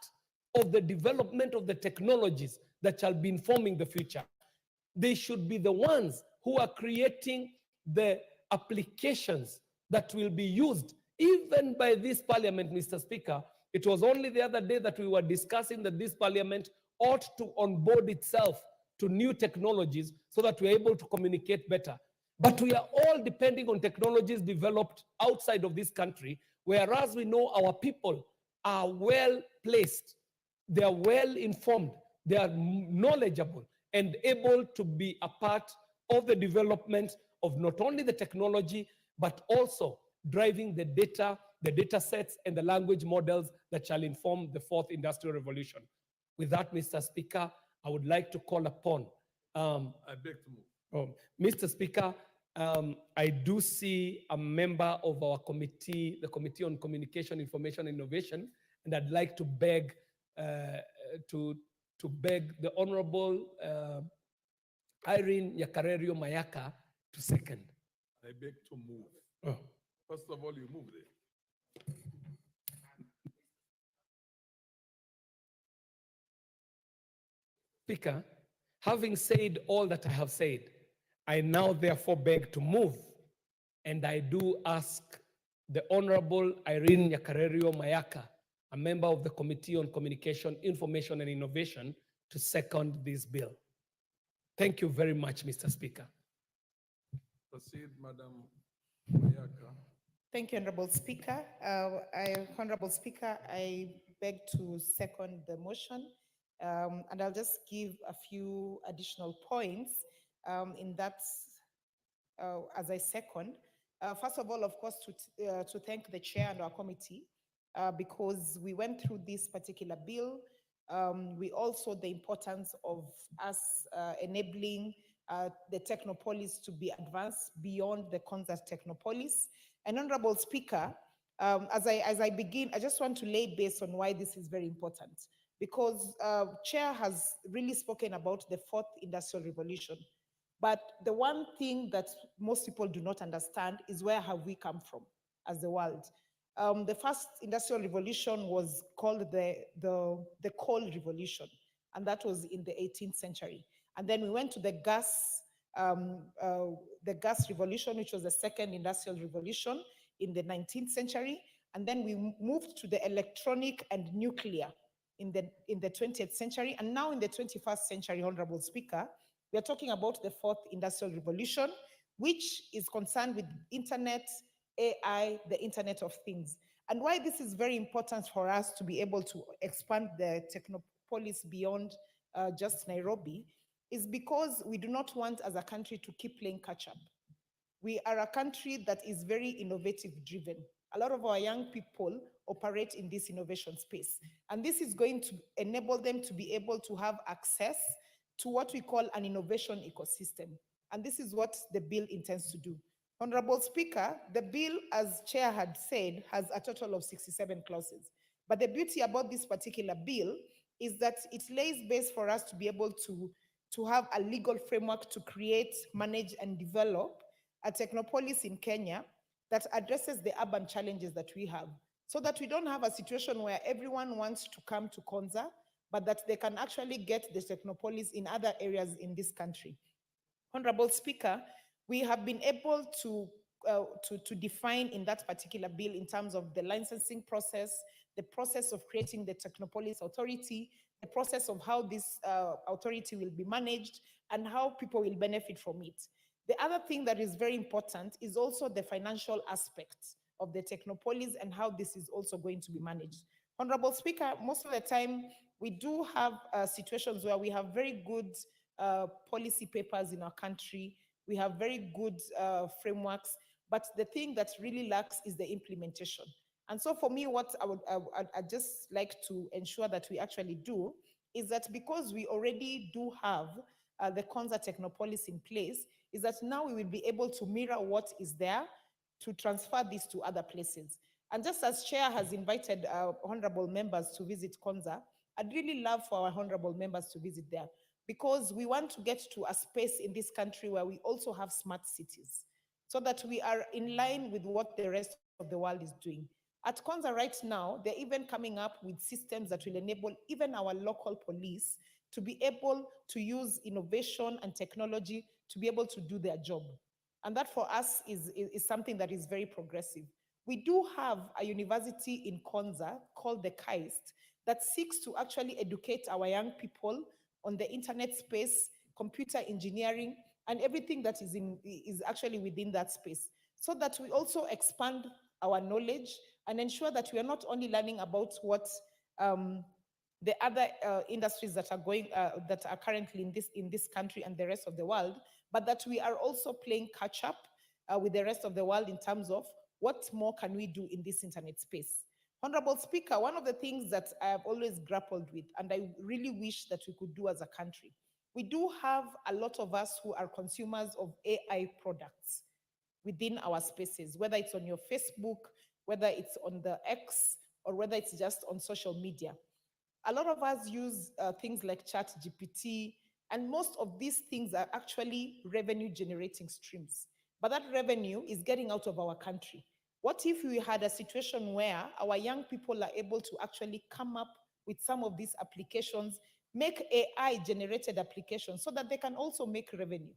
of the development of the technologies that shall be informing the future. They should be the ones who are creating the applications that will be used even by this parliament, Mr. Speaker. It was only the other day that we were discussing that this parliament ought to onboard itself to new technologies so that we're able to communicate better. But we are all depending on technologies developed outside of this country, whereas we know our people are well placed, they are well informed, they are knowledgeable and able to be a part of the development of not only the technology, but also driving the data sets and the language models that shall inform the fourth industrial revolution. With that, Mr. Speaker, I would like to call upon. I beg to move. Mr. Speaker, I do see a member of our committee, the Committee on Communication, Information, and Innovation, and I'd like to beg to beg the Honorable Irene Yakarerio Mayaka to second. I beg to move. Oh. First of all, you move there. Speaker, having said all that I have said, I now therefore beg to move, and I do ask the Honorable Irene Yakarerio Mayaka, a member of the Committee on Communication, Information, and Innovation, to second this bill. Thank you very much, Mr. Speaker. Proceed, Madam Mayaka. Thank you, Honorable Speaker. Honorable Speaker, I beg to second the motion, and I'll just give a few additional points in that as I second. First of all, of course, to thank the chair and our committee because we went through this particular bill. We also the importance of us enabling the Technopolis to be advanced beyond the Konza Technopolis. And Honorable Speaker, as I begin, I just want to lay base on why this is very important, because Chair has really spoken about the fourth industrial revolution. But the one thing that most people do not understand is where have we come from as the world. The first industrial revolution was called the coal revolution, and that was in the 18th century. And then we went to the gas revolution, which was the second industrial revolution in the 19th century. And then we moved to the electronic and nuclear in the 20th century. And now in the 21st century, Honorable Speaker, we are talking about the fourth industrial revolution, which is concerned with internet, AI, the Internet of Things. And why this is very important for us to be able to expand the Technopolis beyond just Nairobi is because we do not want as a country to keep playing catch up. We are a country that is very innovative driven. A lot of our young people operate in this innovation space. And this is going to enable them to be able to have access to what we call an innovation ecosystem. And this is what the bill intends to do. Honorable Speaker, the bill, as Chair had said, has a total of 67 clauses. But the beauty about this particular bill is that it lays base for us to be able to have a legal framework to create, manage, and develop a Technopolis in Kenya that addresses the urban challenges that we have, so that we don't have a situation where everyone wants to come to Konza, but that they can actually get the Technopolis in other areas in this country. Honorable Speaker, we have been able to define in that particular bill in terms of the licensing process, the process of creating the Technopolis Authority, the process of how this authority will be managed, and how people will benefit from it. The other thing that is very important is also the financial aspect of the Technopolis and how this is also going to be managed. Honorable Speaker, most of the time we do have situations where we have very good policy papers in our country. We have very good frameworks, but the thing that really lacks is the implementation. And so for me, what I'd just like to ensure that we actually do is that because we already do have the Konza Technopolis in place, is that now we will be able to mirror what is there to transfer this to other places. And just as Chair has invited honorable members to visit Konza, I'd really love for our honorable members to visit there, because we want to get to a space in this country where we also have smart cities, so that we are in line with what the rest of the world is doing. At Konza right now, they're even coming up with systems that will enable even our local police to be able to use innovation and technology to be able to do their job. And that for us is something that is very progressive. We do have a university in Konza called the KAIST that seeks to actually educate our young people on the internet space, computer engineering, and everything that is actually within that space, so that we also expand our knowledge and ensure that we are not only learning about what the other industries that are currently in this country and the rest of the world, but that we are also playing catch up with the rest of the world in terms of what more can we do in this internet space. Honorable Speaker, one of the things that I have always grappled with, and I really wish that we could do as a country, we do have a lot of us who are consumers of AI products within our spaces, whether it's on your Facebook, whether it's on the X, or whether it's just on social media. A lot of us use things like ChatGPT, and most of these things are actually revenue generating streams. But that revenue is getting out of our country. What if we had a situation where our young people are able to actually come up with some of these applications, make AI generated applications, so that they can also make revenue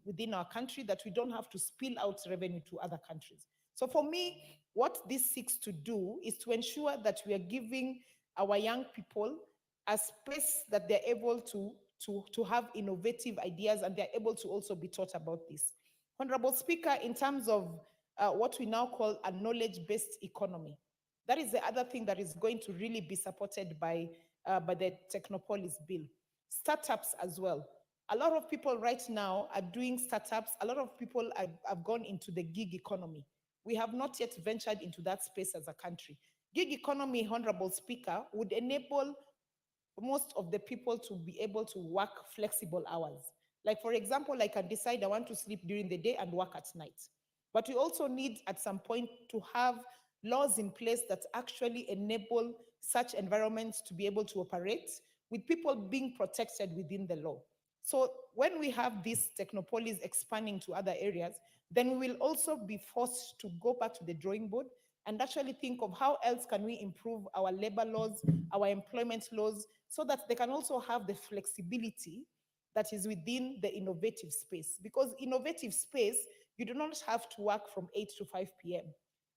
within our country, that we don't have to spill out revenue to other countries. So for me, what this seeks to do is to ensure that we are giving our young people a space that they're able to have innovative ideas, and they're able to also be taught about this. Honorable Speaker, in terms of what we now call a knowledge-based economy, that is the other thing that is going to really be supported by the Technopolis bill. Startups as well. A lot of people right now are doing startups. A lot of people have gone into the gig economy. We have not yet ventured into that space as a country. Gig economy, Honorable Speaker, would enable most of the people to be able to work flexible hours. Like, for example, I can decide I want to sleep during the day and work at night. But we also need at some point to have laws in place that actually enable such environments to be able to operate, with people being protected within the law. So when we have this Technopolis expanding to other areas, then we will also be forced to go back to the drawing board and actually think of how else can we improve our labor laws, our employment laws, so that they can also have the flexibility that is within the innovative space. Because innovative space, you do not have to work from 8 to 5 p.m.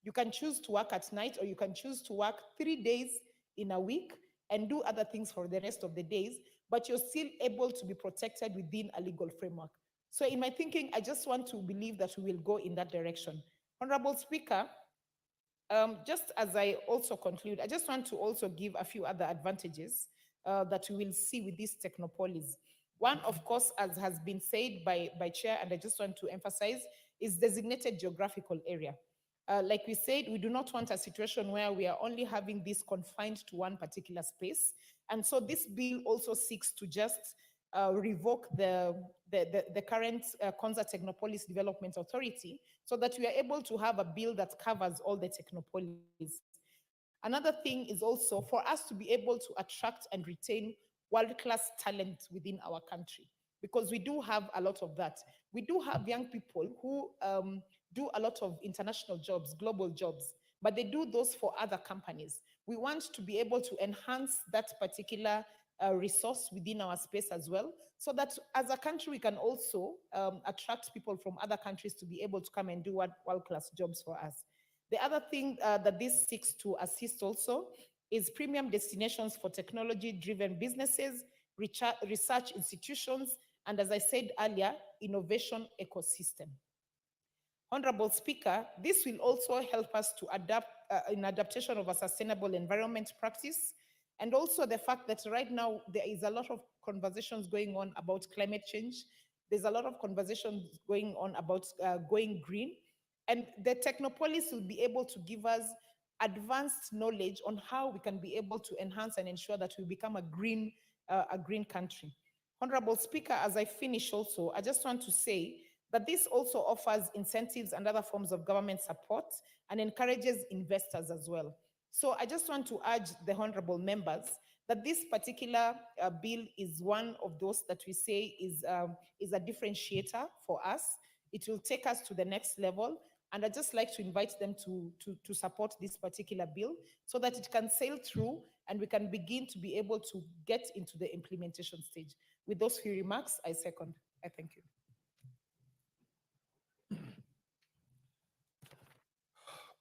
You can choose to work at night, or you can choose to work 3 days in a week and do other things for the rest of the days, but you're still able to be protected within a legal framework. So in my thinking, I just want to believe that we will go in that direction. Honorable Speaker, just as I also conclude, I just want to also give a few other advantages that we will see with this Technopolis. One, of course, as has been said by Chair, and I just want to emphasize, is designated geographical area. Like we said, we do not want a situation where we are only having this confined to one particular space. And so this bill also seeks to just revoke the current Konza Technopolis Development Authority, so that we are able to have a bill that covers all the Technopolis. Another thing is also for us to be able to attract and retain world-class talent within our country, because we do have a lot of that. We do have young people who do a lot of international jobs, global jobs, but they do those for other companies. We want to be able to enhance that particular resource within our space as well, so that as a country, we can also attract people from other countries to be able to come and do world-class jobs for us. The other thing that this seeks to assist also is premium destinations for technology-driven businesses, research institutions, and as I said earlier, innovation ecosystem. Honorable Speaker, this will also help us to adapt in adaptation of a sustainable environment practice, and also the fact that right now there is a lot of conversations going on about climate change. There's a lot of conversations going on about going green, and the Technopolis will be able to give us advanced knowledge on how we can be able to enhance and ensure that we become a green country. Honorable Speaker, as I finish also, I just want to say that this also offers incentives and other forms of government support and encourages investors as well. So I just want to urge the honorable members that this particular bill is one of those that we say is a differentiator for us. It will take us to the next level. And I'd just like to invite them to support this particular bill so that it can sail through and we can begin to be able to get into the implementation stage. With those few remarks, I second. I thank you.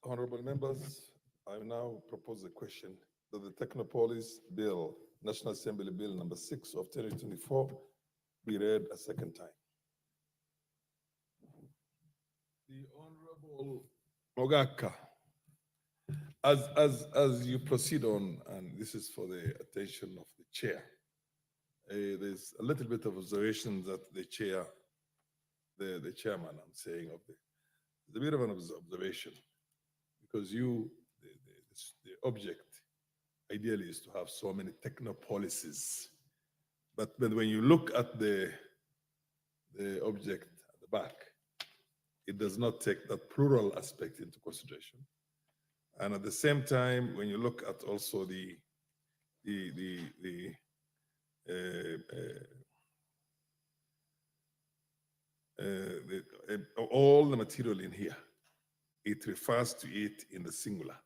Honorable members, I now propose a question that the Technopolis Bill, National Assembly Bill number 6 of 2024, be read a second time. The Honorable Mogaka, as you proceed on, and this is for the attention of the chair, there's a little bit of observation that the chair, the chairman, I'm saying, of the bit of an observation, because the object ideally is to have so many technopolises, but when you look at the object at the back, it does not take that plural aspect into consideration. And at the same time, when you look at also all the material in here, it refers to it in the singular.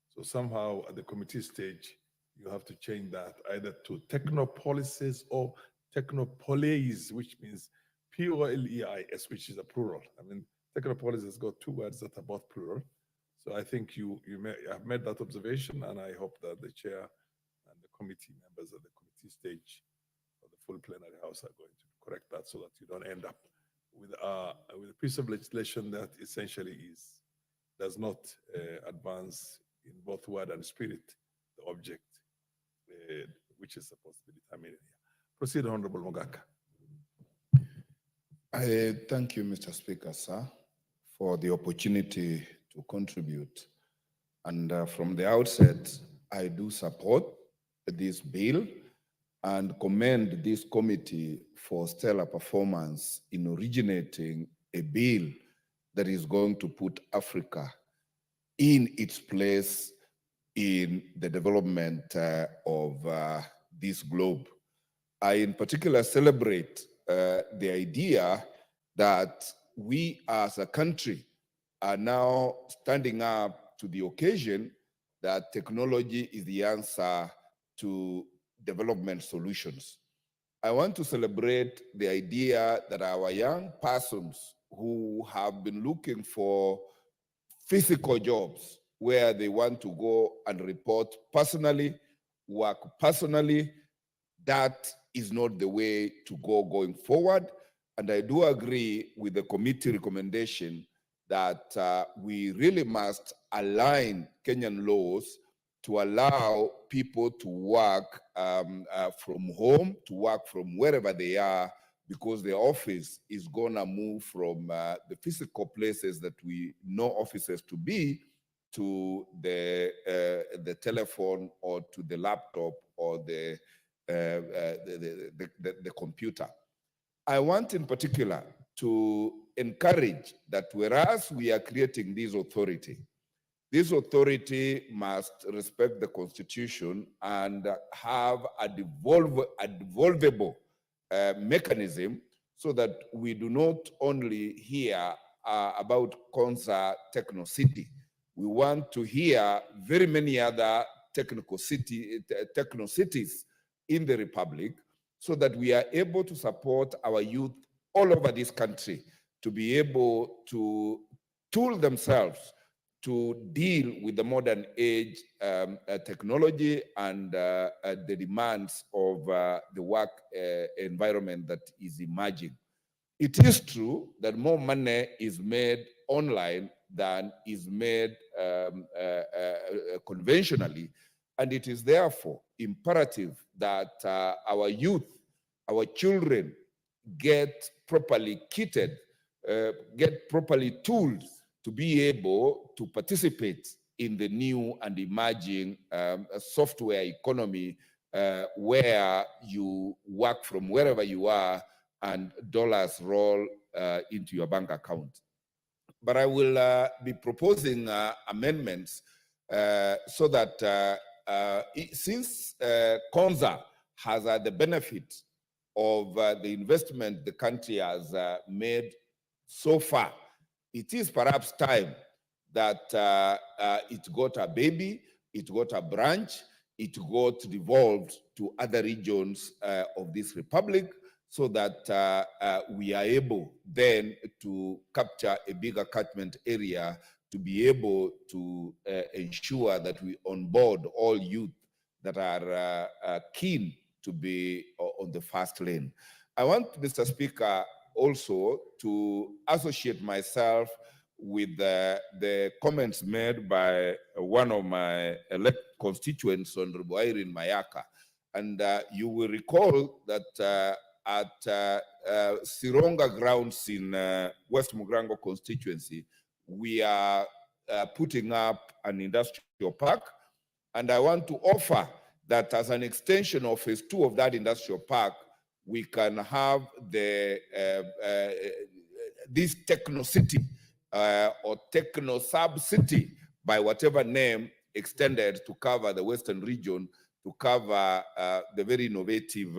So somehow at the committee stage, you have to change that either to technopolises or technopoleis, which means P-O-L-E-I-S, which is a plural. I mean, technopolis has got 2 words that are both plural. So I think you have made that observation, and I hope that the chair and the committee members at the committee stage of the full plenary house are going to correct that so that you don't end up with a piece of legislation that essentially does not advance in both word and spirit the object which is supposed to be determined here. Proceed, Honorable Mogaka. I thank you, Mr. Speaker, sir, for the opportunity to contribute. And from the outset, I do support this bill and commend this committee for stellar performance in originating a bill that is going to put Africa in its place in the development of this globe. I in particular celebrate the idea that we as a country are now standing up to the occasion that technology is the answer to development solutions. I want to celebrate the idea that our young persons who have been looking for physical jobs where they want to go and report personally, work personally, that is not the way to go going forward. And I do agree with the committee recommendation that we really must align Kenyan laws to allow people to work from home, to work from wherever they are, because the office is gonna move from the physical places that we know offices to be to the telephone or to the laptop or the computer. I want in particular to encourage that whereas we are creating this authority must respect the Constitution and have a devolvable mechanism so that we do not only hear about Konza Techno City. We want to hear very many other techno cities in the Republic so that we are able to support our youth all over this country to be able to tool themselves to deal with the modern age technology and the demands of the work environment that is emerging. It is true that more money is made online than is made conventionally, and it is therefore imperative that our youth, our children, get properly kitted, get properly tooled to be able to participate in the new and emerging software economy where you work from wherever you are and dollars roll into your bank account. But I will be proposing amendments so that since Konza has the benefit of the investment the country has made so far, it is perhaps time that it got a baby, it got a branch, it got devolved to other regions of this republic, so that we are able then to capture a bigger catchment area to be able to ensure that we onboard all youth that are keen to be on the first lane. I want, Mr. Speaker, also to associate myself with the comments made by one of my elect constituents, Honorable Irene Mayaka. And you will recall that at Sironga grounds in West Mugrango constituency, we are putting up an industrial park. And I want to offer that as an extension of phase 2 of that industrial park, we can have the this techno city or techno sub-city, by whatever name, extended to cover the Western region, to cover the very innovative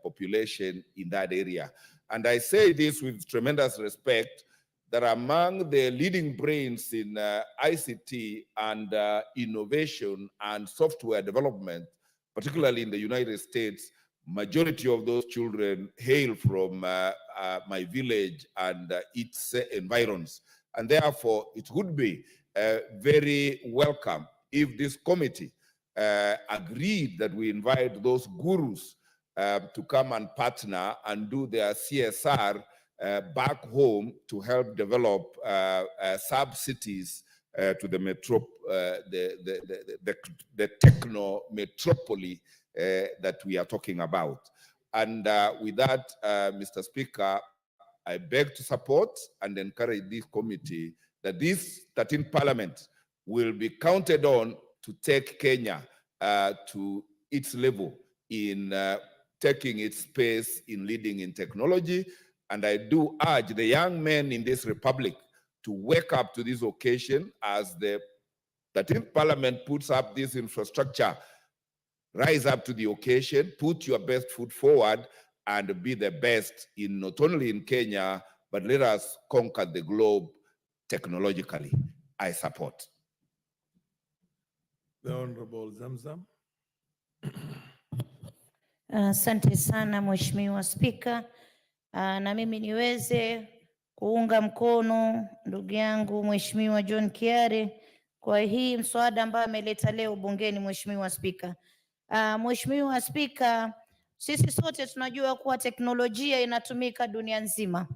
population in that area. And I say this with tremendous respect, that among the leading brains in ICT and innovation and software development, particularly in the United States, majority of those children hail from my village and its environs. And therefore, it would be very welcome if this committee agreed that we invite those gurus to come and partner and do their CSR back home to help develop sub-cities to the metro, the techno metropolis that we are talking about. And with that, Mr. Speaker, I beg to support and encourage this committee that this 13th Parliament will be counted on to take Kenya to its level in taking its space in leading in technology. And I do urge the young men in this republic to wake up to this occasion as the 13th Parliament puts up this infrastructure. Rise up to the occasion, put your best foot forward, and be the best in not only in Kenya, but let us conquer the globe technologically. I support. The Honorable Zamzam. Asante sana Mheshimiwa Spika, na mimi niweze kuunga mkono ndugu yangu Mheshimiwa John Kiare kwa hii mswada ambayo ameleta leo bungeni. Mheshimiwa Spika, Mheshimiwa Spika, sisi sote tunajua kuwa teknolojia inatumika dunia nzima,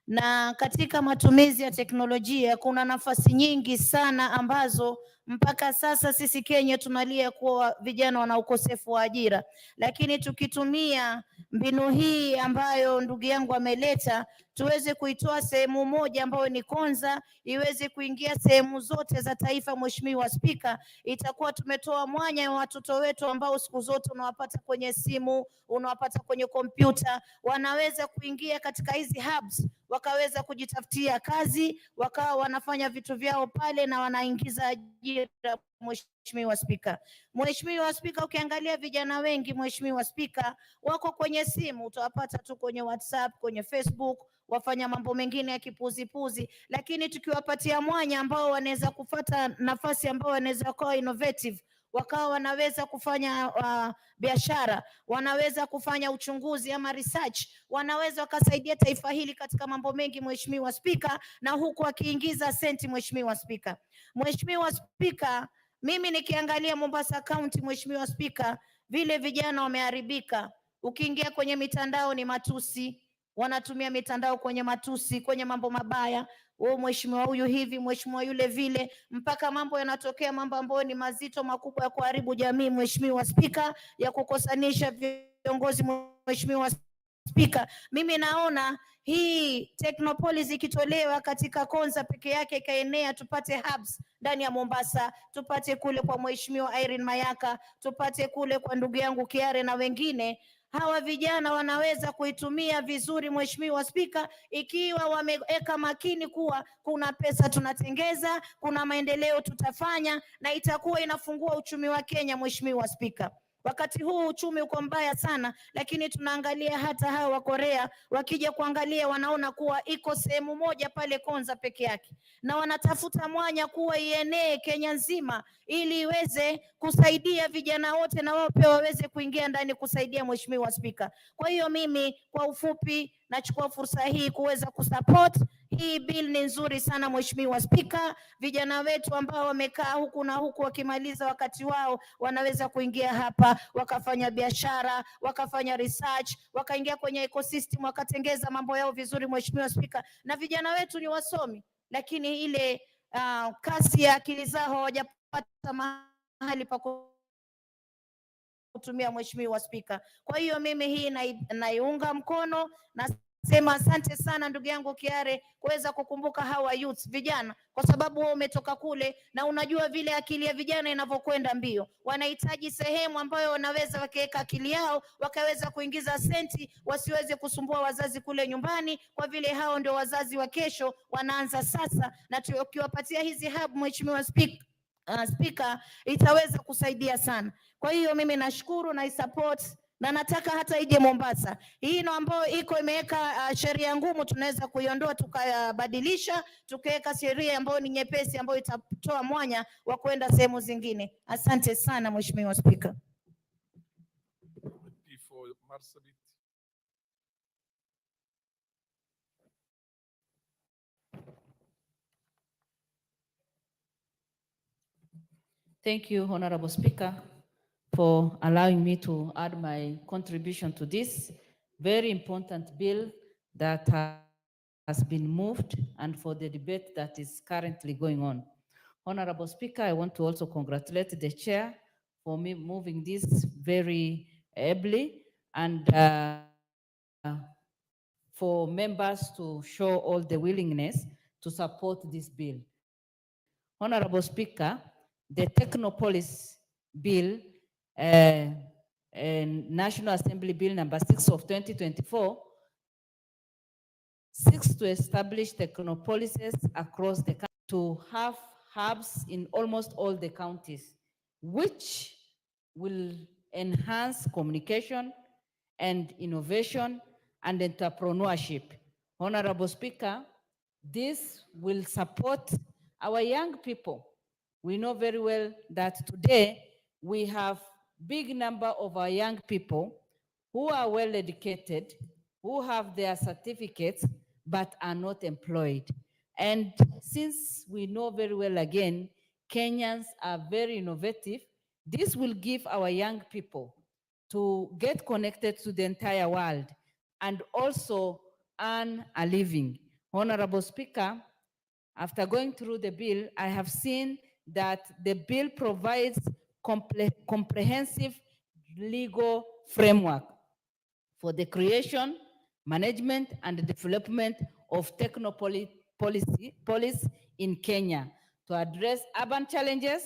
na katika matumizi ya teknolojia kuna nafasi nyingi sana ambazo mpaka sasa sisi Kenya tunalia kuwa vijana wana ukosefu wa ajira, lakini tukitumia mbinu hii ambayo ndugu yangu ameleta, tuweze kuitoa sehemu moja ambayo ni Konza iweze kuingia sehemu zote za taifa. Mheshimiwa Spika, itakuwa tumetoa mwanya wa watoto wetu ambao siku zote unawapata kwenye simu, unawapata kwenye kompyuta, wanaweza kuingia katika hizi hubs, wakaweza kujitafutia kazi, wakawa wanafanya vitu vyao pale na wanaingiza ajira. Mheshimiwa Spika, Mheshimiwa Spika, ukiangalia vijana wengi Mheshimiwa Spika wako kwenye simu, utawapata tu kwenye WhatsApp, kwenye Facebook, wafanya mambo mengine ya kipuzipuzi, lakini tukiwapatia mwanya ambao wanaweza kufata nafasi ambao wanaweza kuwa innovative, wakawa wanaweza kufanya biashara, wanaweza kufanya uchunguzi ama research, wanaweza wakasaidia taifa hili katika mambo mengi Mheshimiwa Spika, na huku akiingiza senti. Mheshimiwa Spika, Mheshimiwa Spika, mimi nikiangalia Mombasa County Mheshimiwa Spika, vile vijana wameharibika. Ukiingia kwenye mitandao ni matusi, wanatumia mitandao kwenye matusi, kwenye mambo mabaya, mheshimiwa huyu hivi, mheshimiwa yule vile, mpaka mambo yanatokea, mambo ambayo ni mazito makubwa ya kuharibu jamii, Mheshimiwa Spika, ya kukosanisha viongozi, Mheshimiwa Spika. Mimi naona hii Technopolis ikitolewa katika Konza peke yake ikaenea, tupate hubs ndani ya Mombasa, tupate kule kwa Mheshimiwa Irene Mayaka, tupate kule kwa ndugu yangu Kiare na wengine. Hawa vijana wanaweza kuitumia vizuri, Mheshimiwa Spika, ikiwa wameweka makini kuwa kuna pesa tunatengeza, kuna maendeleo tutafanya, na itakuwa inafungua uchumi wa Kenya, Mheshimiwa Spika. Wakati huu uchumi uko mbaya sana, lakini tunaangalia hata hawa wa Korea wakija kuangalia wanaona kuwa iko sehemu moja pale Konza peke yake, na wanatafuta mwanya kuwa ienee Kenya nzima ili iweze kusaidia vijana wote na wao pia waweze kuingia ndani kusaidia, Mheshimiwa Spika. Kwa hiyo mimi kwa ufupi nachukua fursa hii kuweza kusupport hii bill. Ni nzuri sana Mheshimiwa Spika. Vijana wetu ambao wamekaa huku na huku wakimaliza wakati wao wanaweza kuingia hapa wakafanya biashara, wakafanya research, wakaingia kwenye ecosystem, wakatengeza mambo yao vizuri, Mheshimiwa Spika. Na vijana wetu ni wasomi, lakini ile kasi ya akili zao hawajapata mahali pa kutumia, Mheshimiwa Spika. Kwa hiyo mimi hii naiunga mkono na sema asante sana ndugu yangu Kiare kuweza kukumbuka hawa youth vijana, kwa sababu wao umetoka kule na unajua vile akili ya vijana inavyokwenda mbio. Wanahitaji sehemu ambayo wanaweza wakaweka akili yao wakaweza kuingiza senti, wasiweze kusumbua wazazi kule nyumbani, kwa vile hao ndio wazazi wa kesho, wanaanza sasa. Na tukiwapatia hizi hub, Mheshimiwa Spika, itaweza kusaidia sana. Kwa hiyo mimi nashukuru na support na nataka hata ije Mombasa. Hii ino ambayo iko imeweka sheria ngumu tunaweza kuiondoa tukabadilisha, tukaweka sheria ambayo ni nyepesi ambayo itatoa mwanya wa kwenda sehemu zingine. Asante sana Mheshimiwa Spika. Thank you, Honorable Speaker, for allowing me to add my contribution to this very important bill that has been moved and for the debate that is currently going on. Honorable Speaker, I want to also congratulate the chair for me moving this very ably and for members to show all the willingness to support this bill. Honorable Speaker, the Technopolis Bill, National Assembly Bill number 6 of 2024, seeks to establish technopolises across the country to have hubs in almost all the counties, which will enhance communication and innovation and entrepreneurship. Honorable Speaker, this will support our young people. We know very well that today we have big number of our young people who are well educated, who have their certificates, but are not employed. And since we know very well again, Kenyans are very innovative, this will give our young people to get connected to the entire world and also earn a living. Honorable Speaker, after going through the bill, I have seen that the bill provides comprehensive legal framework for the creation, management, and development of technopolis in Kenya to address urban challenges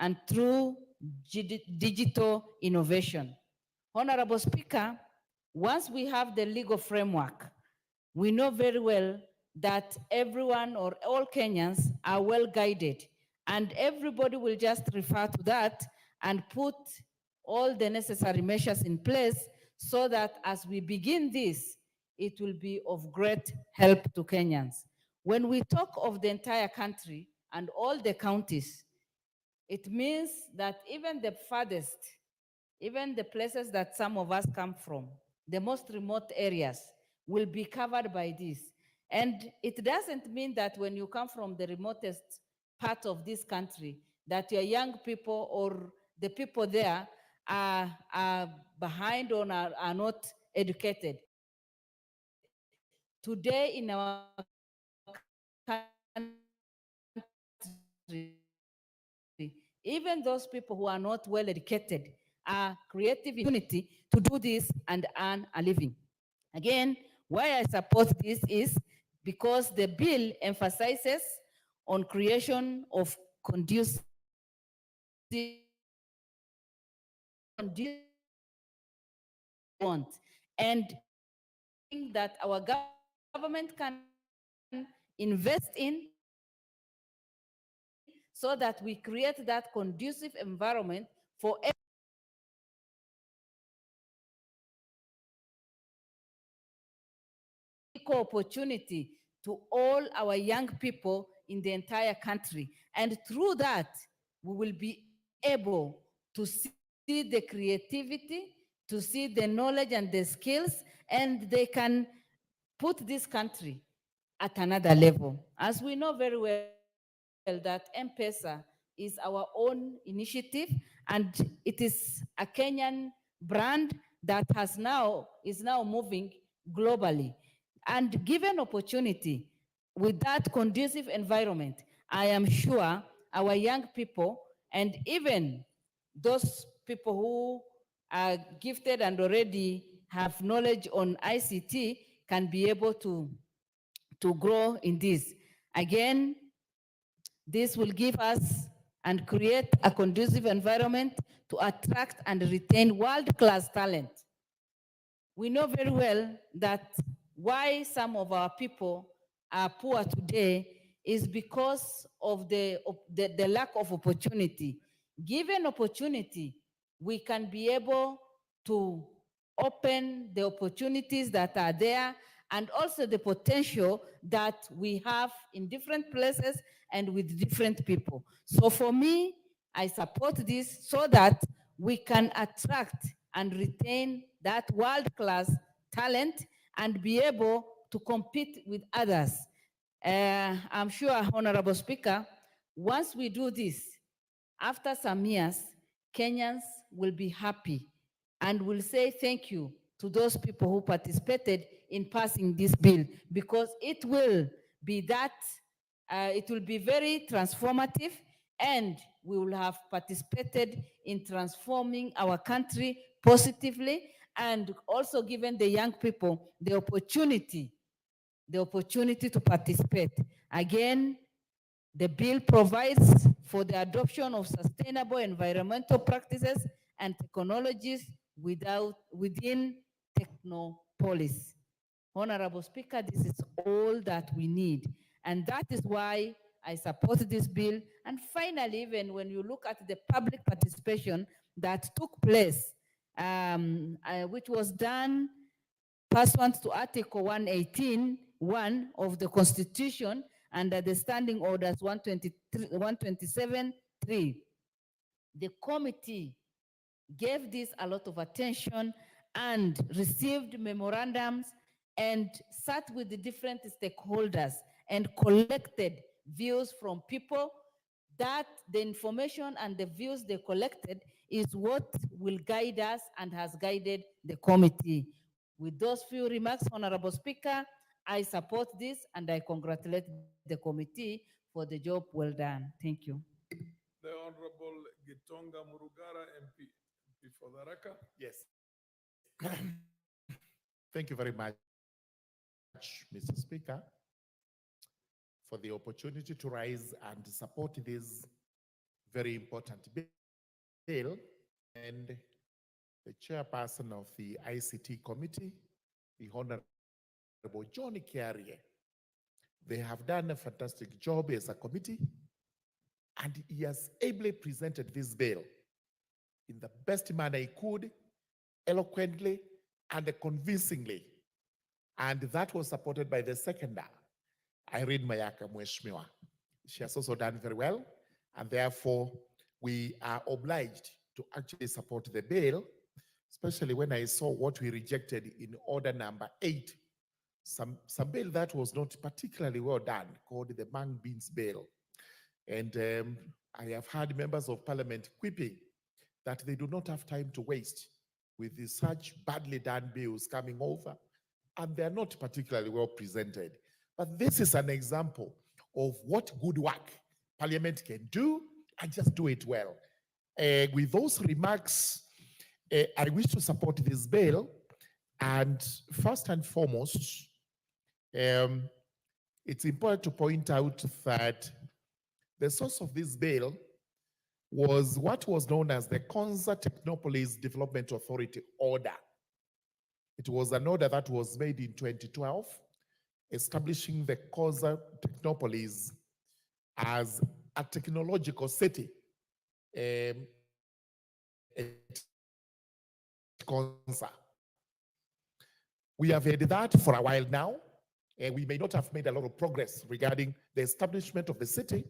and through digital innovation. Honorable Speaker, once we have the legal framework, we know very well that everyone or all Kenyans are well guided, and everybody will just refer to that and put all the necessary measures in place so that as we begin this, it will be of great help to Kenyans. When we talk of the entire country and all the counties, it means that even the farthest, even the places that some of us come from, the most remote areas, will be covered by this. And it doesn't mean that when you come from the remotest part of this country, that your young people or the people there are behind or are not educated. today in our country, even those people who are not well educated are creative opportunity to do this and earn a living. Again, why I support this is because the bill emphasizes on creation of conducive and that our government can invest in so that we create that conducive environment for equal opportunity to all our young people in the entire country. And through that, we will be able to see the creativity, to see the knowledge and the skills, and they can put this country at another level. As we know very well that M-Pesa is our own initiative, and it is a Kenyan brand that is now moving globally. And given opportunity with that conducive environment, I am sure our young people and even those people who are gifted and already have knowledge on ICT can be able to grow in this. Again, this will give us and create a conducive environment to attract and retain world-class talent. We know very well that why some of our people are poor today is because of the lack of opportunity. Given opportunity, we can be able to open the opportunities that are there and also the potential that we have in different places and with different people. So for me, I support this so that we can attract and retain that world-class talent and be able to compete with others. I'm sure, Honorable Speaker, once we do this, after some years, Kenyans will be happy and will say thank you to those people who participated in passing this bill, because it will be very transformative, and we will have participated in transforming our country positively, and also given the young people the opportunity to participate. Again, the bill provides for the adoption of sustainable environmental practices and technologies within Technopolis. Honorable Speaker, this is all that we need. And that is why I support this bill. And finally, even when you look at the public participation that took place, which was done pursuant to Article 118(1) of the Constitution under the Standing Orders 127(3). The committee gave this a lot of attention and received memorandums and sat with the different stakeholders and collected views from people. That the information and the views they collected is what will guide us and has guided the committee. With those few remarks, Honorable Speaker, I support this and I congratulate the committee for the job well done. Thank you. The Honorable Gitonga Murugara, MP for the Raka. Yes. Thank you very much, Mr. Speaker, for the opportunity to rise and support this very important bill. And the chairperson of the ICT committee, the Honorable John Kiarie. They have done a fantastic job as a committee, and he has ably presented this bill in the best manner he could, eloquently and convincingly. And that was supported by the seconder, Irene Mayaka Mweshmiwa. She has also done very well, and therefore we are obliged to actually support the bill, especially when I saw what we rejected in order number 8, some bill that was not particularly well done, called the Mang Beans bill. And I have heard members of parliament quipping that they do not have time to waste with such badly done bills coming over and they're not particularly well presented. But this is an example of what good work Parliament can do, and just do it well. With those remarks, I wish to support this bill, and first and foremost, it's important to point out that the source of this bill was what was known as the Konza Technopolis Development Authority order. It was an order that was made in 2012, establishing the Konza Technopolis as a technological city. At Konza. We have had that for a while now, and we may not have made a lot of progress regarding the establishment of the city,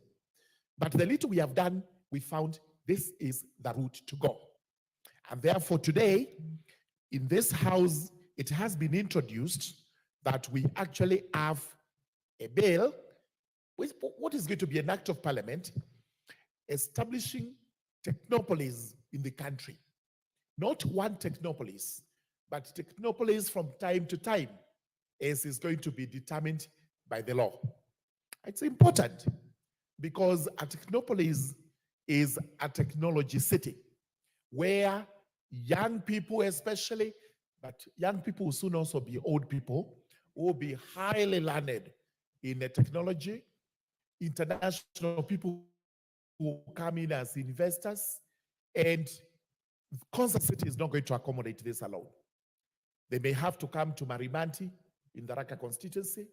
but the little we have done, we found this is the route to go. And therefore today, in this house, it has been introduced that we actually have a bill with what is going to be an act of parliament establishing technopolis in the country. Not one technopolis, but technopolis from time to time, as is going to be determined by the law. It's important because a technopolis is a technology city where young people especially, but young people will soon also be old people, will be highly learned in the technology. International people will come in as investors, and Konza City is not going to accommodate this alone. They may have to come to Marimanti in the Raka constituency.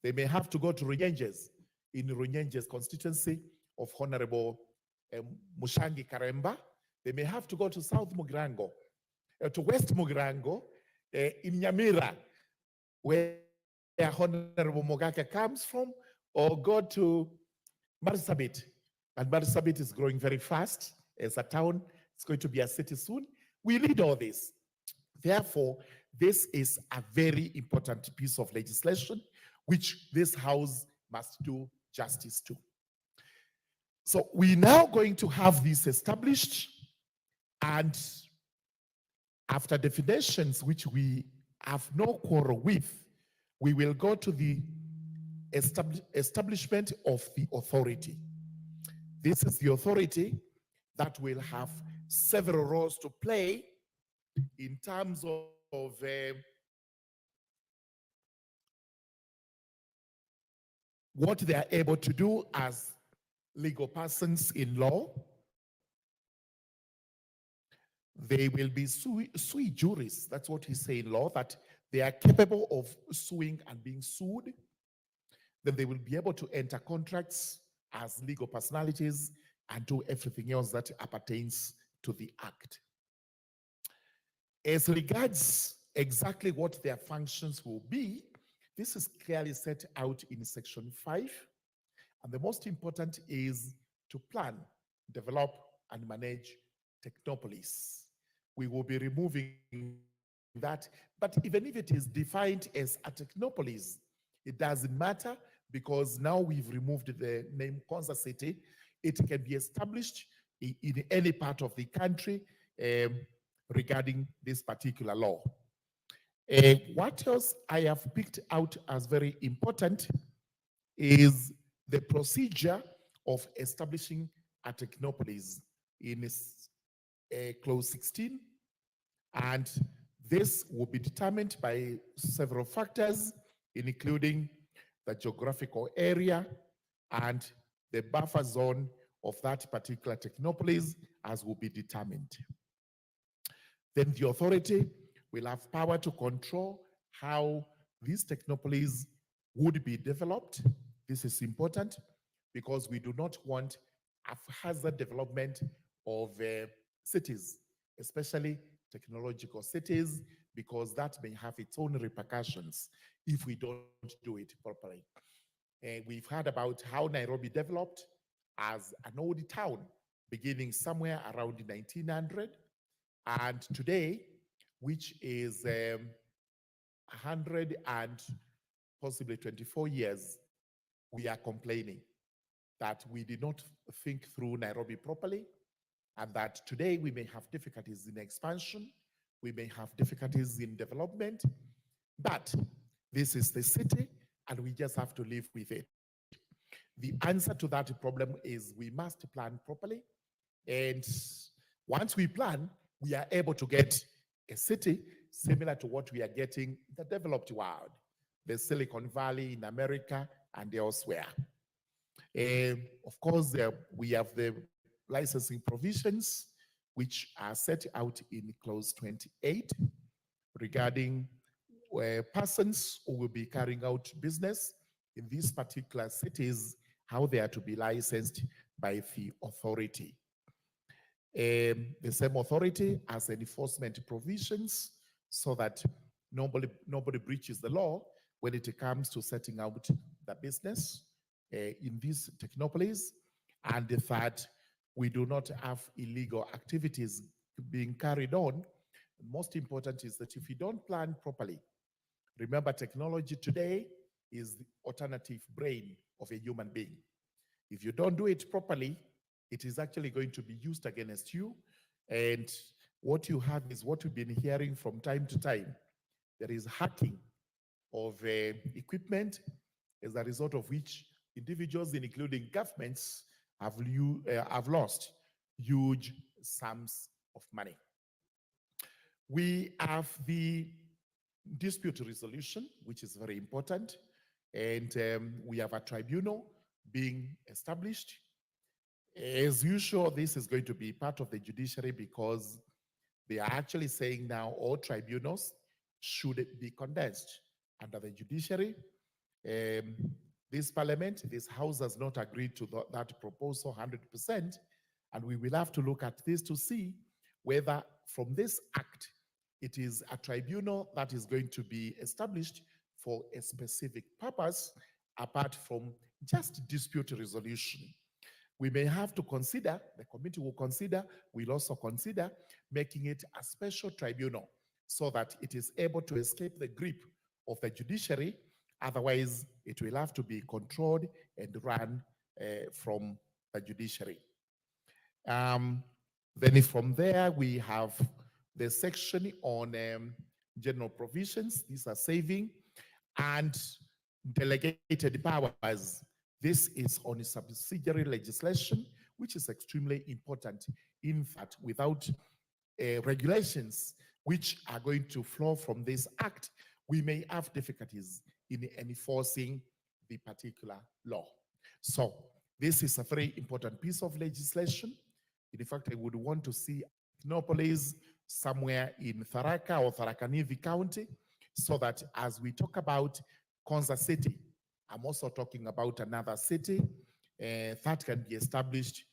They may have to go to Runyenjes in Runyenjes constituency of Honorable Mushangi Karemba. They may have to go to South Mugirango, to West Mugirango, in Nyamira, where Honorable Mogaka comes from, or go to Marsabit. And Marsabit is growing very fast as a town. It's going to be a city soon. We need all this. Therefore, this is a very important piece of legislation, which this House must do justice to. So we're now going to have this established, and after definitions, which we have no quarrel with, we will go to the establishment of the authority. This is the authority that will have several roles to play in terms of what they are able to do as legal persons in law. They will be sui juris. That's what he says in law, that they are capable of suing and being sued. Then they will be able to enter contracts as legal personalities and do everything else that appertains to the act. As regards exactly what their functions will be, this is clearly set out in section 5. And the most important is to plan, develop, and manage technopolis. We will be removing that, but even if it is defined as a technopolis, it doesn't matter, because now we've removed the name Konza City. It can be established in any part of the country regarding this particular law. What else I have picked out as very important is the procedure of establishing a technopolis in clause 16, and this will be determined by several factors, including the geographical area and the buffer zone of that particular technopolis, as will be determined. Then the authority will have power to control how these technopolis would be developed. This is important because we do not want a hazard development of cities, especially technological cities, because that may have its own repercussions if we don't do it properly. We've heard about how Nairobi developed as an old town, beginning somewhere around 1900, and today, which is 100 and possibly 24 years, we are complaining that we did not think through Nairobi properly, and that today we may have difficulties in expansion, we may have difficulties in development, but This is the city, and we just have to live with it. The answer to that problem is we must plan properly. And once we plan, we are able to get a city similar to what we are getting in the developed world, the Silicon Valley in America and elsewhere. Of course, we have the licensing provisions, which are set out in clause 28 regarding persons who will be carrying out business in these particular cities, how they are to be licensed by the authority. The same authority has enforcement provisions so that nobody breaches the law when it comes to setting out the business in these technopolies. And the third, we do not have illegal activities being carried on. Most important is that if you don't plan properly, remember technology today is the alternative brain of a human being. If you don't do it properly, it is actually going to be used against you. And what you have is what we've been hearing from time to time. There is hacking of equipment, as a result of which individuals, including governments, have lost huge sums of money. We have the dispute resolution, which is very important. And we have a tribunal being established. As usual, this is going to be part of the judiciary because they are actually saying now all tribunals should be condensed under the judiciary. This parliament, this house has not agreed to that proposal 100%, and we will have to look at this to see whether from this act, it is a tribunal that is going to be established for a specific purpose apart from just dispute resolution. We may have to consider, the committee will consider, we'll also consider making it a special tribunal so that it is able to escape the grip of the judiciary. Otherwise, it will have to be controlled and run from the judiciary. Then from there, we have the section on general provisions. These are saving and delegated powers. This is on subsidiary legislation, which is extremely important. In fact, without regulations which are going to flow from this act, we may have difficulties in enforcing the particular law. So this is a very important piece of legislation. In fact, I would want to see technopolis somewhere in Tharaka or Tharaka-Nithi County, so that as we talk about Konza City, I'm also talking about another city that can be established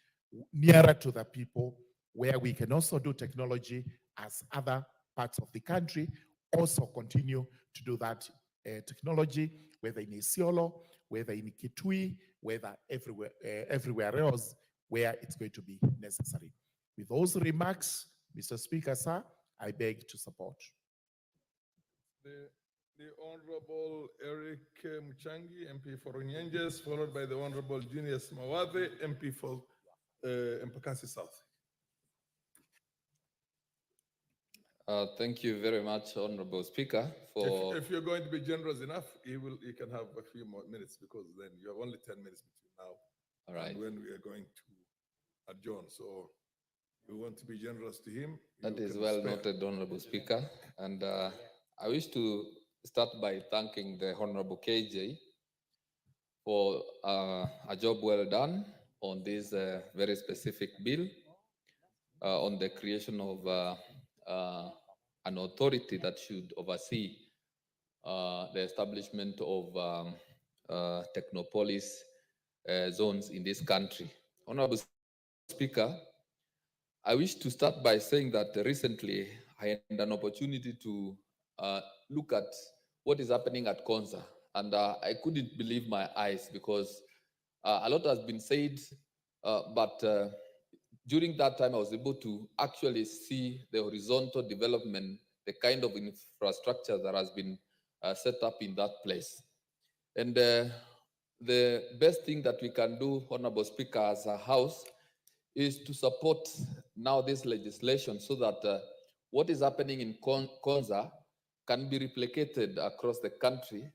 nearer to the people, where we can also do technology as other parts of the country also continue to do that technology, whether in Isiolo, whether in Kitui, whether everywhere else where it's going to be necessary. With those remarks, Mr. Speaker, sir, I beg to support. The Honorable Eric Muchangi, MP for Runyenjes, followed by the Honorable Junius Mawathe, MP for Mpakasi South. Thank you very much, Honorable Speaker. For if you're going to be generous enough, you can have a few more minutes, because then you have only 10 minutes between now all right. and when we are going to adjourn. So you want to be generous to him. That is well noted, Honorable Speaker. And I wish to start by thanking the Honorable KJ for a job well done on this very specific bill on the creation of an authority that should oversee the establishment of technopolis zones in this country. Honorable Speaker, I wish to start by saying that recently I had an opportunity to look at what is happening at Konza, and I couldn't believe my eyes, because a lot has been said, but during that time I was able to actually see the horizontal development, the kind of infrastructure that has been set up in that place. And the best thing that we can do, Honorable Speaker, as a house, is to support now this legislation so that what is happening in Konza can be replicated across the country,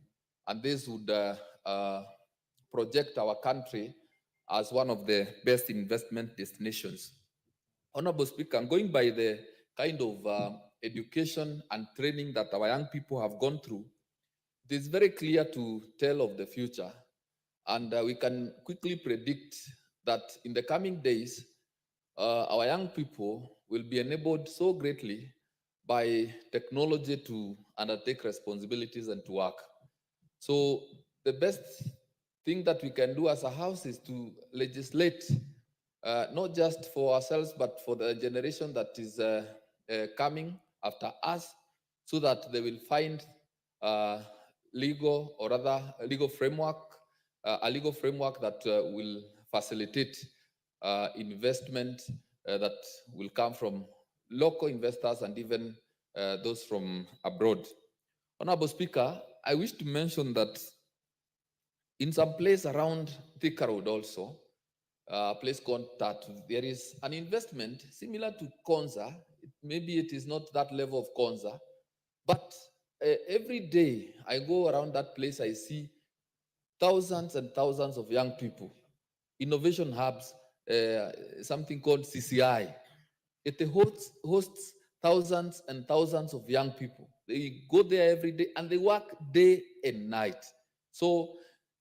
and this would project our country as one of the best investment destinations. Honorable Speaker, I'm going by the kind of education and training that our young people have gone through. It is very clear to tell of the future, and we can quickly predict that in the coming days, our young people will be enabled so greatly by technology to undertake responsibilities and to work. So the best thing that we can do as a house is to legislate, not just for ourselves, but for the generation that is coming after us, so that they will find legal or rather a legal framework that will facilitate investment that will come from local investors and even those from abroad. Honorable Speaker, I wish to mention that in some place around Thika Road also, a place called Tatu, there is an investment similar to Konza. Maybe it is not that level of Konza, but every day I go around that place, I see thousands and thousands of young people. Innovation hubs, something called CCI. It hosts thousands and thousands of young people. They go there every day and they work day and night. So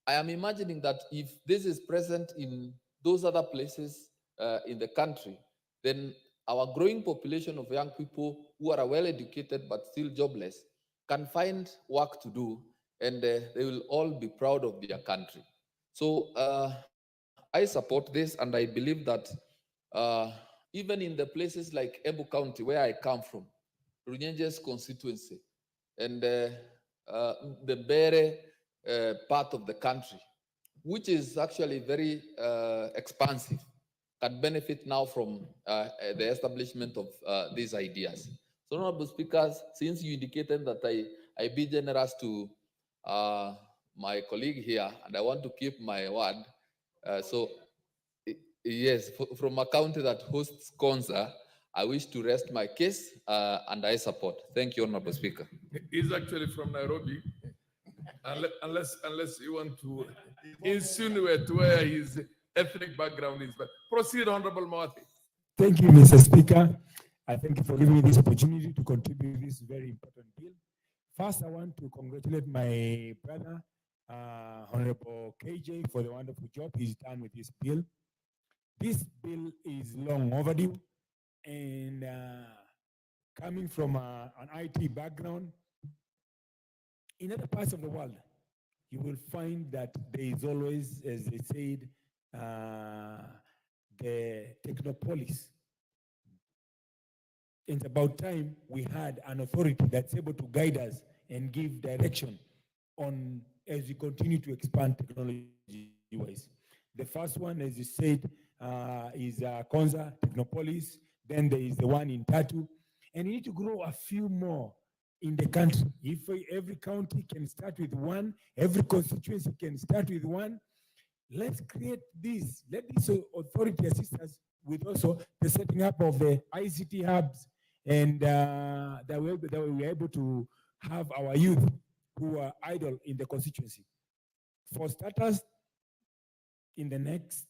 I am imagining that if this is present in those other places in the country, then our growing population of young people who are well educated but still jobless can find work to do, and they will all be proud of their country. So I support this, and I believe that even in the places like Embu County, where I come from, Runyenje's constituency, and the Bere part of the country, which is actually very expansive, can benefit now from the establishment of these ideas. So, Honorable Speakers, since you indicated that I be generous to my colleague here, and I want to keep my word, yes, from a county that hosts Konza, I wish to rest my case and I support. Thank you, Honorable Speaker. He's actually from Nairobi, unless you want to insinuate where his ethnic background is. But proceed, Honorable Mawati. Thank you, Mr. Speaker. I thank you for giving me this opportunity to contribute to this very important bill. First, I want to congratulate my brother, Honorable KJ, for the wonderful job he's done with this bill. This bill is long overdue, and coming from an IT background, in other parts of the world, you will find that there is always, as they said, the technopolis. It's about time we had an authority that's able to guide us and give direction on as we continue to expand technology-wise. The first one, as you said, is Konza, Technopolis. Then there is the one in Tatu. And we need to grow a few more in the country. If every county can start with one, every constituency can start with one, let's create this. Let this authority assist us with also the setting up of the ICT hubs, and that we are able to have our youth who are idle in the constituency. For starters, in the next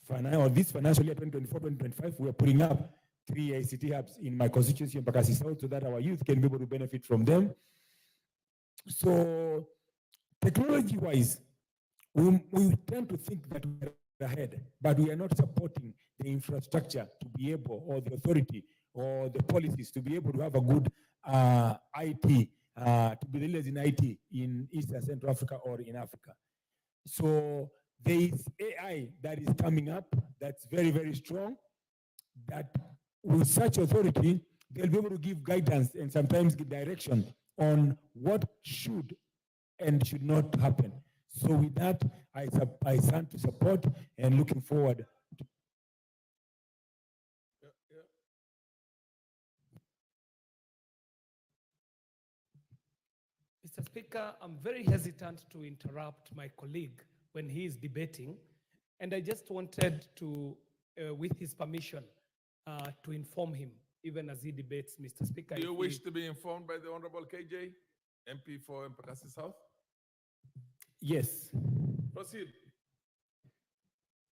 this financial year, 2024-2025, we are putting up 3 ICT hubs in my constituency in Bakassi South so that our youth can be able to benefit from them. So technology-wise, we tend to think that we're ahead, but we are not supporting the infrastructure to be able, or the authority, or the policies to be able to have a good IT, to be the leaders in IT in East and Central Africa or in Africa. So there is AI that is coming up that's very, very strong, that with such authority, they'll be able to give guidance and sometimes give direction on what should and should not happen. So with that, I stand to support and looking forward. Mr. Speaker, I'm very hesitant to interrupt my colleague when he is debating, and I just wanted to, with his permission, to inform him. even as he debates, Mr. Speaker. Do you if wish he- to be informed by the Honorable KJ, MP for Embakasi South? Yes. Proceed.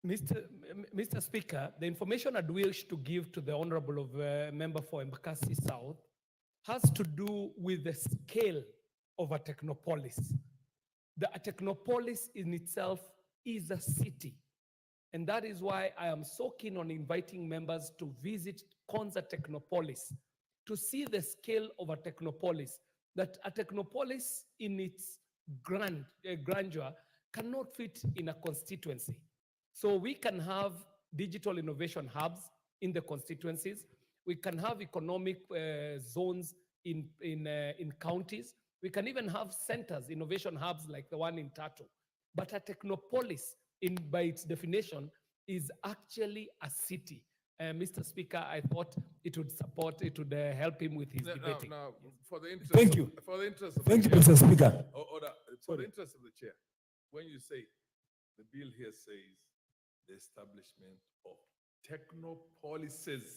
Mr. Speaker, the information I'd wish to give to the Honorable Member for Embakasi South has to do with the scale of a technopolis. A technopolis in itself is a city. And that is why I am so keen on inviting members to visit Konza Technopolis to see the scale of a technopolis, that a technopolis in its grandeur cannot fit in a constituency. So we can have digital innovation hubs in the constituencies. We can have economic zones in counties. We can even have centers, innovation hubs like the one in Tato. But a technopolis, by its definition, is actually a city. Mr. Speaker, I thought it would help him with his debating. Now, for the interest Thank of, you. For the interest of Thank the you, chair, Mr. Speaker. For the interest of the chair, when you say, the bill here says the establishment of technopolises,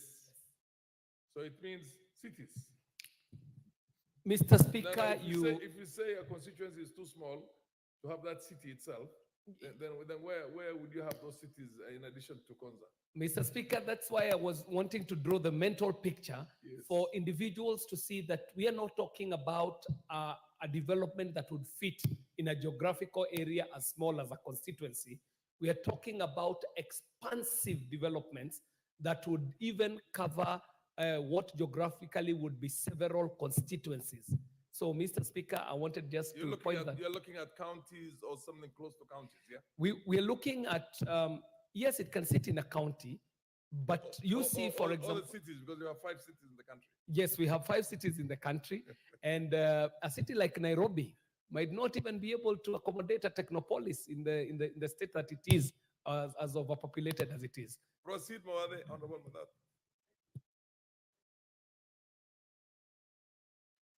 so it means cities. Mr. Now, Speaker, if you say a constituency is too small to have that city itself, then where would you have those cities in addition to Konza? Mr. Speaker, that's why I was wanting to draw the mental picture for individuals to see that we are not talking about a development that would fit in a geographical area as small as a constituency. We are talking about expansive developments that would even cover what geographically would be several constituencies. So, Mr. Speaker, I wanted just to point that. You're looking at counties or something close to counties, yeah? We are looking at, yes, it can sit in a county, but you see, for example. All the cities, because you have 5 cities in the country. Yes, we have 5 cities in the country, and a city like Nairobi might not even be able to accommodate a technopolis in the state that it is, as overpopulated as it is. Proceed, Mawade, Honorable Mudat.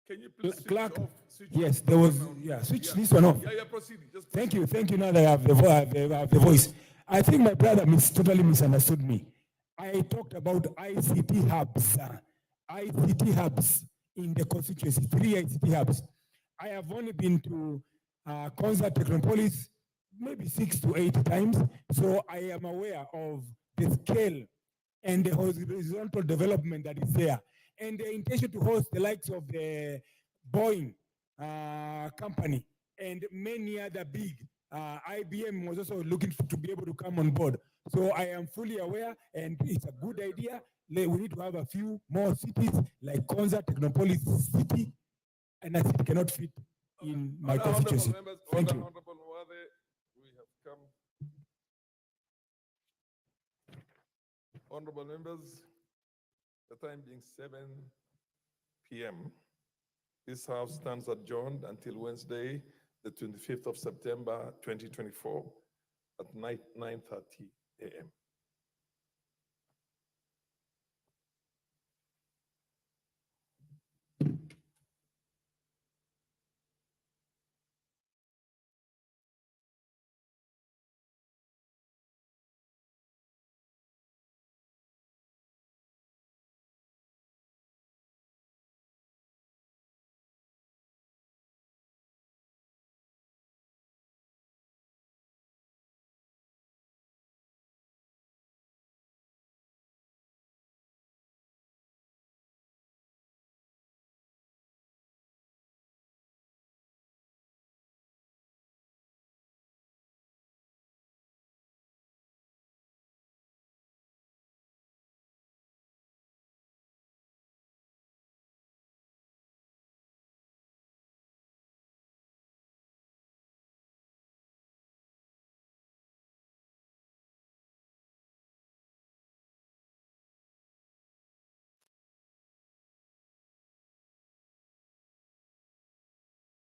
Can you please switch Clerk, off? yes, there was, switch this one off. Yeah, proceed. Just Thank you. Now that I have the voice. I think my brother totally misunderstood me. I talked about ICT hubs. ICT hubs in the constituency, 3 ICT hubs. I have only been to Konza Technopolis maybe 6 to 8 times, so I am aware of the scale and the horizontal development that is there, and the intention to host the likes of the Boeing company and many other big. IBM was also looking to be able to come on board. So I am fully aware, and it's a good idea. We need to have a few more cities like Konza Technopolis City, and that it cannot fit in my constituency. Thank you. Honorable Muade, we have come. Honorable members, the time being 7 p.m., this House stands adjourned until Wednesday, the 25th of September, 2024 at 9:30 a.m.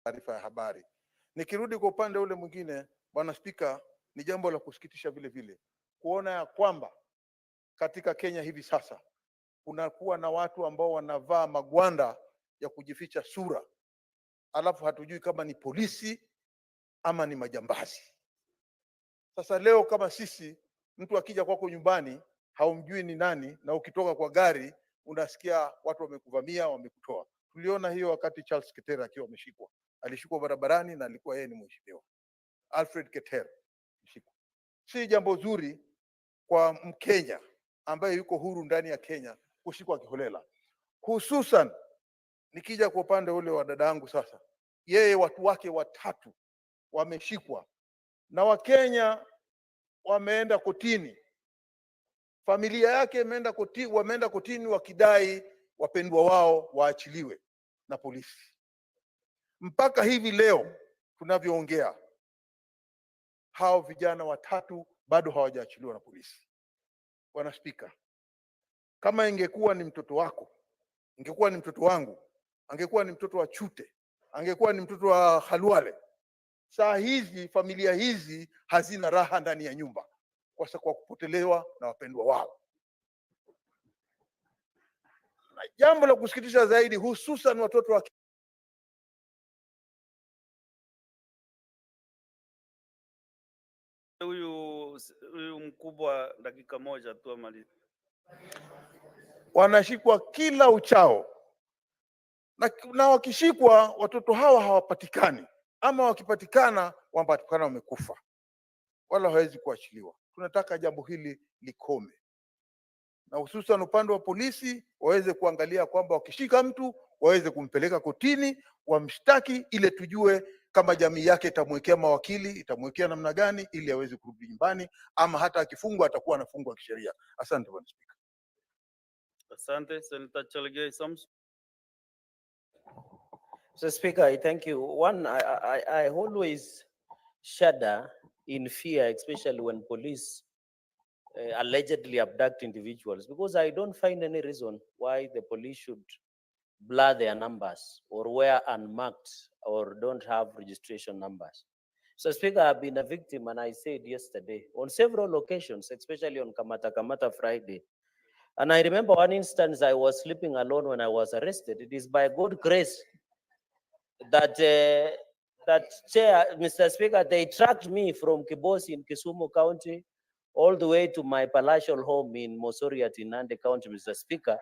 Taarifa ya habari. Nikirudi kwa upande ule mwingine, Bwana Spika, ni jambo la kusikitisha vile vile kuona ya kwamba katika Kenya hivi sasa kunakuwa na watu ambao wanavaa magwanda ya kujificha sura, alafu hatujui kama ni polisi ama ni majambazi. Sasa leo kama sisi, mtu akija kwako nyumbani haumjui ni nani, na ukitoka kwa gari unasikia watu wamekuvamia, wamekutoa. Tuliona hiyo wakati Charles Ketera akiwa ameshikwa, alishikwa barabarani na alikuwa yeye ni mheshimiwa Alfred Ketera. Si jambo zuri kwa Mkenya ambaye yuko huru ndani ya Kenya kushikwa kiholela, hususan nikija kwa upande ule wa dada yangu. Sasa yeye watu wake watatu wameshikwa na Wakenya wameenda kotini, familia yake wameenda kotini wakidai wapendwa wao waachiliwe na polisi. Mpaka hivi leo tunavyoongea, hao vijana watatu bado hawajaachiliwa na polisi. Bwana Spika, kama ingekuwa ni mtoto wako, ingekuwa ni mtoto wangu, angekuwa ni mtoto wa Chute, angekuwa ni mtoto wa Khalwale, saa hizi familia hizi hazina raha ndani ya nyumba kwa kupotelewa na wapendwa wao. Na jambo la kusikitisha zaidi, hususan watoto wa huyu mkubwa, dakika moja tu amalize. Wanashikwa kila uchao na wakishikwa watoto hawa hawapatikani, ama wakipatikana wanapatikana wamekufa, wala hawezi kuachiliwa. Tunataka jambo hili likome, na hususan upande wa polisi waweze kuangalia kwamba wakishika mtu waweze kumpeleka kotini, wamshtaki, ili tujue kama jamii yake itamwekea mawakili, itamwekea namna gani ili aweze kurudi nyumbani, ama hata akifungwa atakuwa anafungwa kisheria. Asante Bwana Spika. Asante Senator Chelgei Samson. Mr. Speaker, I thank you. One, I always shudder in fear, especially when police allegedly abduct individuals, because I don't find any reason why the police should blur their numbers or wear unmarked or don't have registration numbers. So Speaker, I've been a victim, and I said yesterday, on several occasions, especially on Kamata Friday. And I remember one instance, I was sleeping alone when I was arrested. It is by God's grace that chair, Mr. Speaker, they tracked me from Kibosi in Kisumu County all the way to my palatial home in Mosoriat in Nandi County, Mr. Speaker.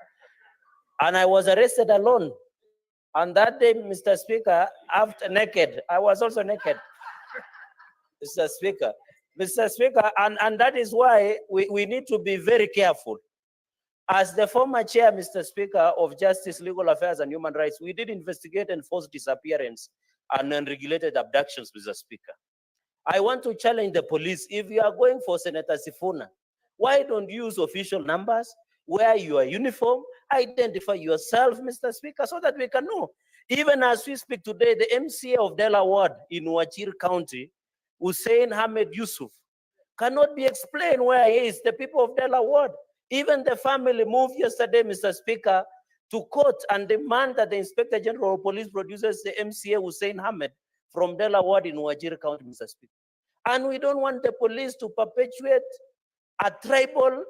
And I was arrested alone. And that day, Mr. Speaker, after naked, I was also naked, Mr. Speaker. Mr. Speaker, and that is why we need to be very careful. As the former chair, Mr. Speaker, of Justice, Legal Affairs and Human Rights, we did investigate enforced disappearance and unregulated abductions, Mr. Speaker. I want to challenge the police. If you are going for Senator Sifuna, why don't you use official numbers, wear your uniform, identify yourself, Mr. Speaker, so that we can know. Even as we speak today, the MCA of Delaware in Wajir County, Hussein Ahmed Yusuf, cannot be explained where he is. The people of Delaware, even the family moved yesterday, Mr. Speaker, to court and demand that the Inspector General of Police produces the MCA Hussein Ahmed from Delaware in Wajir County, Mr. Speaker. And we don't want the police to perpetuate a tribal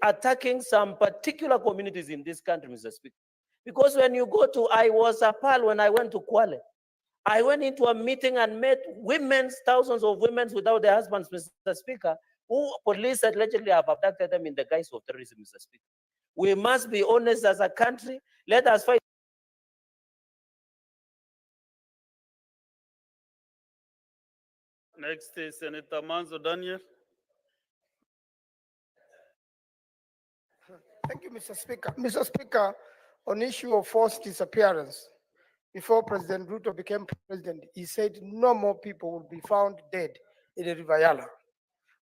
attacking some particular communities in this country, Mr. Speaker. Because when you go to, I was appalled when I went to Kwale. I went into a meeting and met women, thousands of women without their husbands, Mr. Speaker, who police allegedly have abducted them in the guise of terrorism, Mr. Speaker. We must be honest as a country. Let us fight. Next is Senator Manzo Daniel. Thank you, Mr. Speaker. Mr. Speaker, on issue of forced disappearance, before President Ruto became president, he said no more people will be found dead in the River Yala.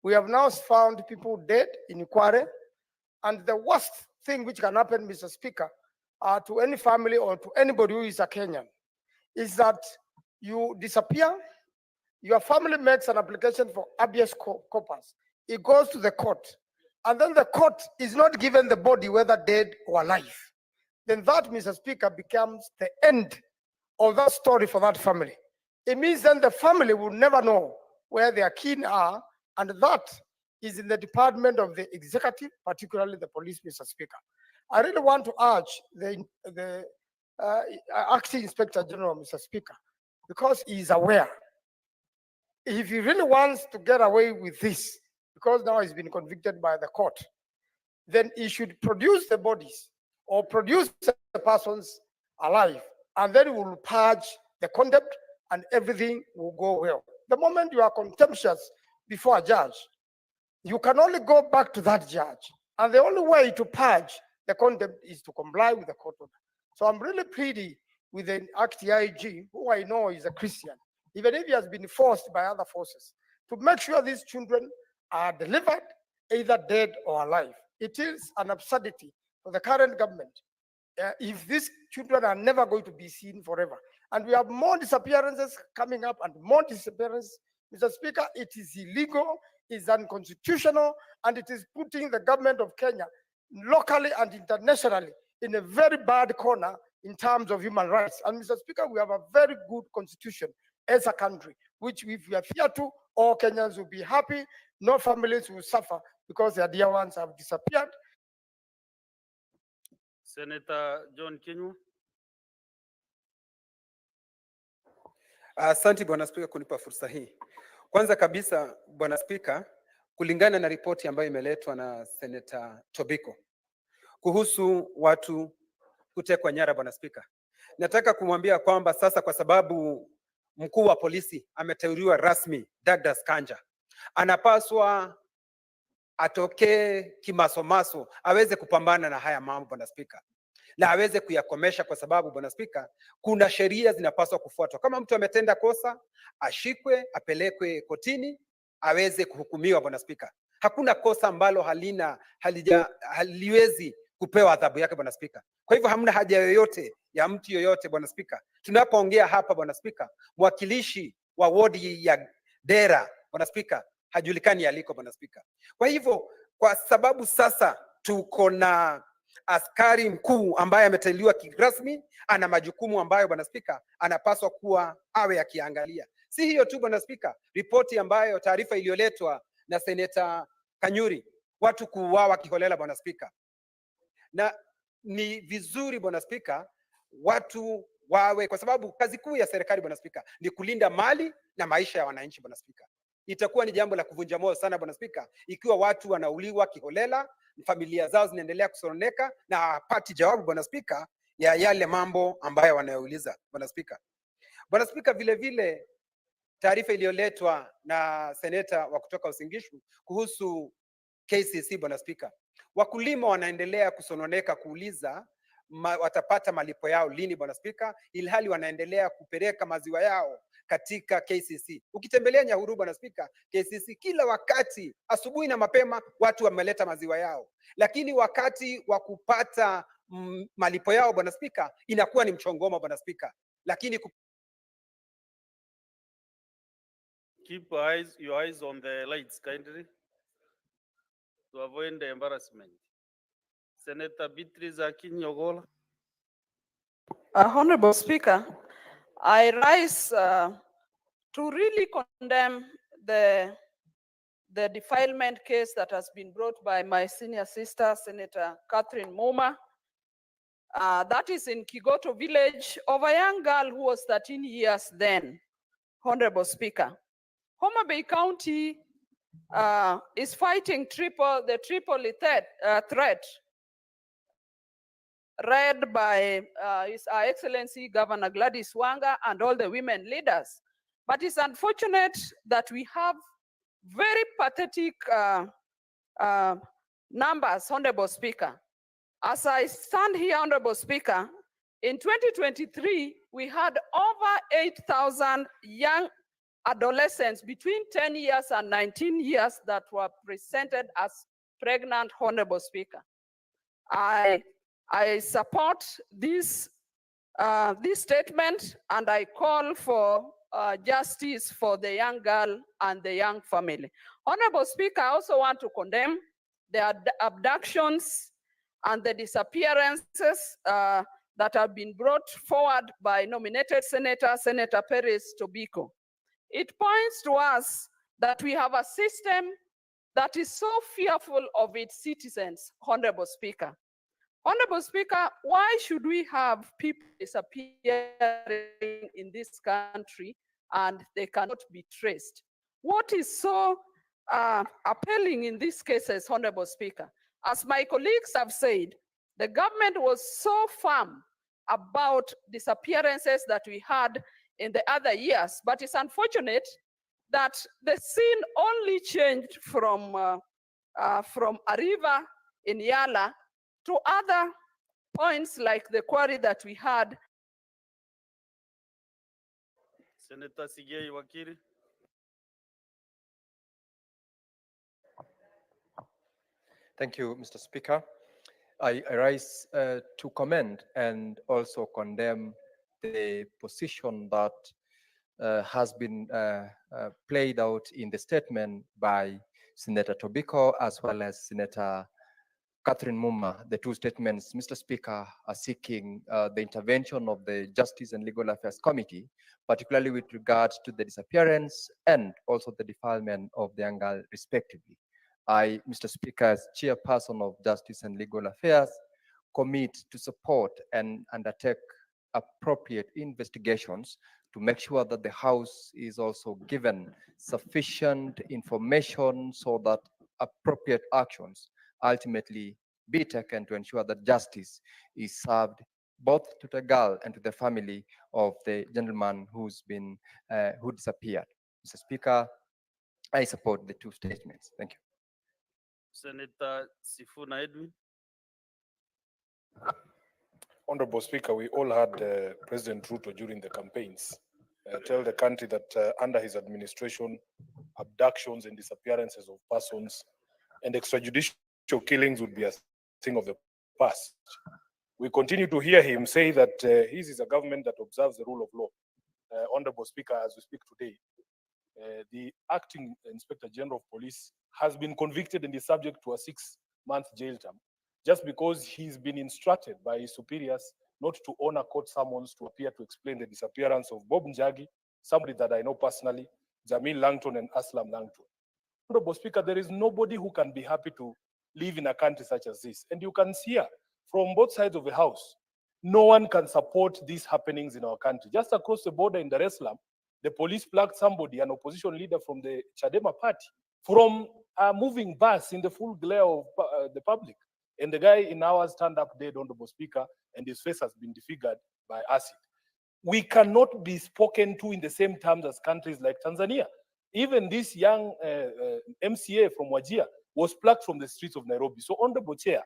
We have now found people dead in Ikware, and the worst thing which can happen, Mr. Speaker, to any family or to anybody who is a Kenyan, is that you disappear, your family makes an application for habeas corpus, it goes to the court, and then the court is not given the body, whether dead or alive. Then that, Mr. Speaker, becomes the end of that story for that family. It means then the family will never know where their kin are, and that is in the department of the executive, particularly the police, Mr. Speaker. I really want to urge the acting Inspector General, Mr. Speaker, because he is aware. If he really wants to get away with this, because now he's been convicted by the court, then he should produce the bodies or produce the persons alive, and then we will purge the contempt and everything will go well. The moment you are contemptuous before a judge, you can only go back to that judge. And the only way to purge the contempt is to comply with the court order. So I'm really pleading with the acting IG, who I know is a Christian, even if he has been forced by other forces, to make sure these children are delivered, either dead or alive. It is an absurdity for the current government if these children are never going to be seen forever. And we have more disappearances coming up and more disappearances. Mr. Speaker, it is illegal, it's unconstitutional, and it is putting the government of Kenya locally and internationally in a very bad corner in terms of human rights. And Mr. Speaker, we have a very good constitution as a country, which if we adhere to, all Kenyans will be happy, no families will suffer because their dear ones have disappeared. Senator John Kinyua. Asante Bwana Spika kunipa fursa hii. Kwanza kabisa Bwana Spika, kulingana na ripoti ambayo imeletwa na Senator Tobiko kuhusu watu kutekwa nyara, Bwana Spika, nataka kumwambia kwamba sasa kwa sababu mkuu wa polisi ameteuliwa rasmi, Douglas Kanja, anapaswa atokee kimasomaso aweze kupambana na haya mambo Bwana Spika, na aweze kuyakomesha, kwa sababu Bwana Spika, kuna sheria zinapaswa kufuatwa. Kama mtu ametenda kosa, ashikwe, apelekwe kotini, aweze kuhukumiwa Bwana Spika. Hakuna kosa ambalo haliwezi kupewa adhabu yake Bwana Spika. Kwa hivyo hamna haja yoyote ya mtu yoyote Bwana Spika. Tunapoongea hapa Bwana Spika, mwakilishi wa wodi ya Dera Bwana Spika hajulikani aliko Bwana Spika. Kwa hivyo kwa sababu sasa tuko na askari mkuu ambaye ameteuliwa kirasmi, ana majukumu ambayo Bwana Spika anapaswa kuwa awe akiangalia. Si hiyo tu Bwana Spika, ripoti ambayo taarifa iliyoletwa na Seneta Kanyuri, watu kuuawa kiholela Bwana Spika. Na ni vizuri Bwana Spika watu wawe, kwa sababu kazi kuu ya serikali Bwana Spika ni kulinda mali na maisha ya wananchi Bwana Spika. Itakuwa ni jambo la kuvunja moyo sana Bwana Spika ikiwa watu wanauliwa kiholela, familia zao zinaendelea kusononeka na hapati jawabu Bwana Spika ya yale mambo ambayo wanayouliza Bwana Spika. Bwana Spika, vile vile taarifa iliyoletwa na seneta wa kutoka Uasin Gishu kuhusu KCC Bwana Spika, wakulima wanaendelea kusononeka kuuliza watapata malipo yao lini Bwana Spika, ilhali wanaendelea kupeleka maziwa yao katika KCC. Ukitembelea Nyahururu Bwana Spika, KCC kila wakati asubuhi na mapema watu wameleta maziwa yao, lakini wakati wa kupata malipo yao Bwana Spika inakuwa ni mchongoma Bwana Spika. Lakini keep your eyes on the lights kindly to avoid the embarrassment. Senator Beatrice Akinyi-Ogolla. Honorable Speaker, I rise to really condemn the defilement case that has been brought by my senior sister, Senator Catherine Moma. That is in Kigoto village of a young girl who was 13 years then, Honorable Speaker. Homa Bay County is fighting the triple threat led by His Excellency Governor Gladys Wanga and all the women leaders. But it's unfortunate that we have very pathetic numbers, Honorable Speaker. As I stand here, Honorable Speaker, in 2023, we had over 8,000 young adolescents between 10 years and 19 years that were presented as pregnant, Honorable Speaker. I support this statement, and I call for justice for the young girl and the young family. Honorable Speaker, I also want to condemn the abductions and the disappearances that have been brought forward by nominated Senator Perez Tobiko. It points to us that we have a system that is so fearful of its citizens, Honorable Speaker. Honorable Speaker, why should we have people disappearing in this country and they cannot be traced? What is so appalling in these cases, Honorable Speaker? As my colleagues have said, The government was so firm about disappearances that we had in the other years, but it's unfortunate that the scene only changed from a river in Yala to other points like the quarry that we had. Senator Sigei Wakiri. Thank you, Mr. Speaker. I rise to commend and also condemn the position that has been played out in the statement by Senator Tobiko as well as Senator Catherine Muma. The two statements, Mr. Speaker, are seeking the intervention of the Justice and Legal Affairs Committee, particularly with regard to the disappearance and also the defilement of the young girl, respectively. I, Mr. Speaker, as chairperson of Justice and Legal Affairs, commit to support and undertake appropriate investigations to make sure that the House is also given sufficient information so that appropriate actions ultimately be taken to ensure that justice is served both to the girl and to the family of the gentleman who's been who disappeared. Mr. Speaker, I support the two statements. Thank you. Senator Sifuna Edwin. Honorable Speaker, we all heard President Ruto during the campaigns tell the country that under his administration, abductions and disappearances of persons and extrajudicial killings would be a thing of the past. We continue to hear him say that his is a government that observes the rule of law. Honorable Speaker, as we speak today, the acting Inspector General of Police has been convicted and is subject to a 6-month jail term just because he's been instructed by his superiors not to honor court summons to appear to explain the disappearance of Bob Njagi, somebody that I know personally, Jamil Langton and Aslam Langton. Honorable Speaker, there is nobody who can be happy to live in a country such as this. And you can see here from both sides of the house, no one can support these happenings in our country. Just across the border in Dar es Salaam, the police plucked somebody, an opposition leader from the Chadema party, from a moving bus in the full glare of the public. And the guy in ours turned up dead, Honorable Speaker, and his face has been disfigured by acid. We cannot be spoken to in the same terms as countries like Tanzania. Even this young MCA from Wajir was plucked from the streets of Nairobi. So, Honorable Chair,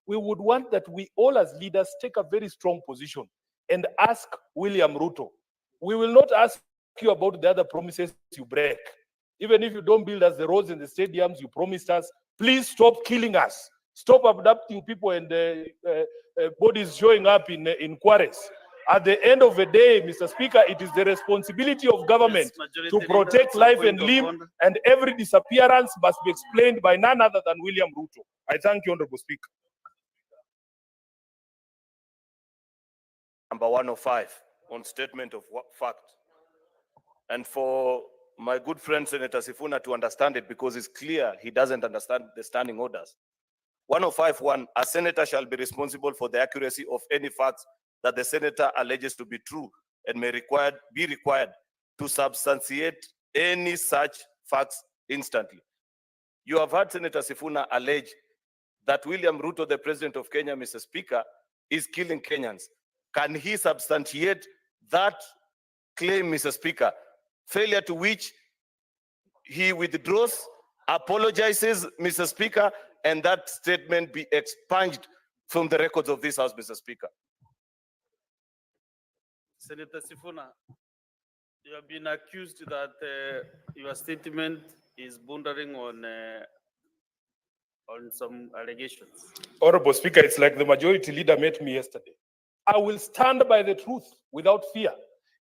we would want that we all as leaders take a very strong position and ask William Ruto. We will not ask you about the other promises you break. Even if you don't build us the roads and the stadiums you promised us, please stop killing us. Stop abducting people and bodies showing up in quarries. At the end of the day, Mr. Speaker, it is the responsibility of government to protect life and limb, and every disappearance must be explained by none other than William Ruto. I thank you, Honorable Speaker. Number 105 on statement of fact. And for my good friend Senator Sifuna to understand it, because it's clear he doesn't understand the standing orders. 105.1, a senator shall be responsible for the accuracy of any facts that the senator alleges to be true and may be required to substantiate any such facts instantly. You have heard Senator Sifuna allege that William Ruto, the president of Kenya, Mr. Speaker, is killing Kenyans. Can he substantiate that claim, Mr. Speaker? Failure to which he withdraws, apologizes, Mr. Speaker, and that statement be expunged from the records of this House, Mr. Speaker. Senator Sifuna, you have been accused that your statement is bordering on some allegations. Honorable Speaker, it's like the majority leader met me yesterday. I will stand by the truth without fear.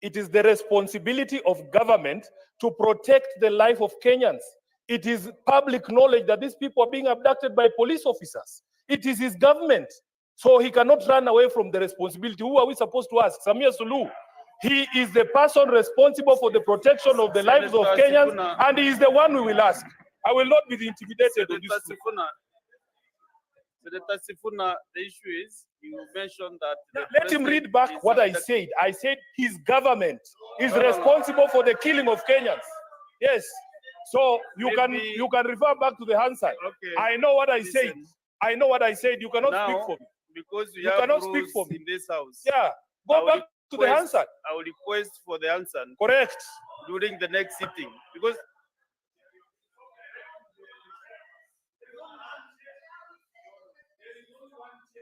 It is the responsibility of government to protect the life of Kenyans. It is public knowledge that these people are being abducted by police officers. It is his government. So he cannot run away from the responsibility. Who are we supposed to ask? Samia Suluhu. He is the person responsible for the protection of the lives of Kenyans, and he is the one we will ask. I will not be intimidated on this. Senator Sifuna, the issue is, you mentioned that... Let him read back what I said. I said his government is responsible for the killing of Kenyans. Yes. So you can refer back to the Hansard. Okay. I know what I said. I know what I said. You cannot speak for me. because we You have cannot speak rules for me. in this house. Yeah, I go will back to the request- answer. I will request for the answer Correct. during the next sitting, because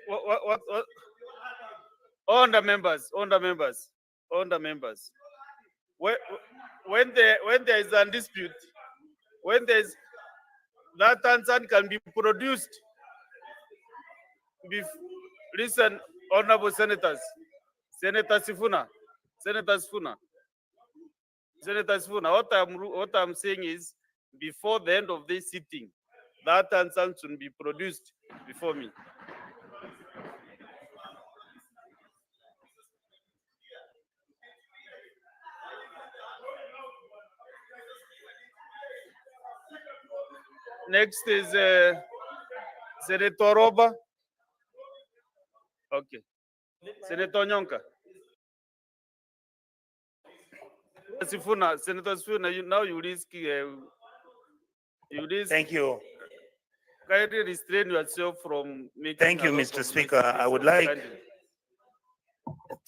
what? On the members, when there is a dispute, when there is, that answer can be produced. Listen, honorable senators, Senator Sifuna, what I'm saying is, before the end of this sitting, that answer should be produced before me. Next is Senator Roba. Okay. Senator Nyonka. Senator Sifuna, now you risk. Thank you. Kindly restrain yourself from making. Thank you, a lot Mr. of Speaker. noise. I would like, Kindly.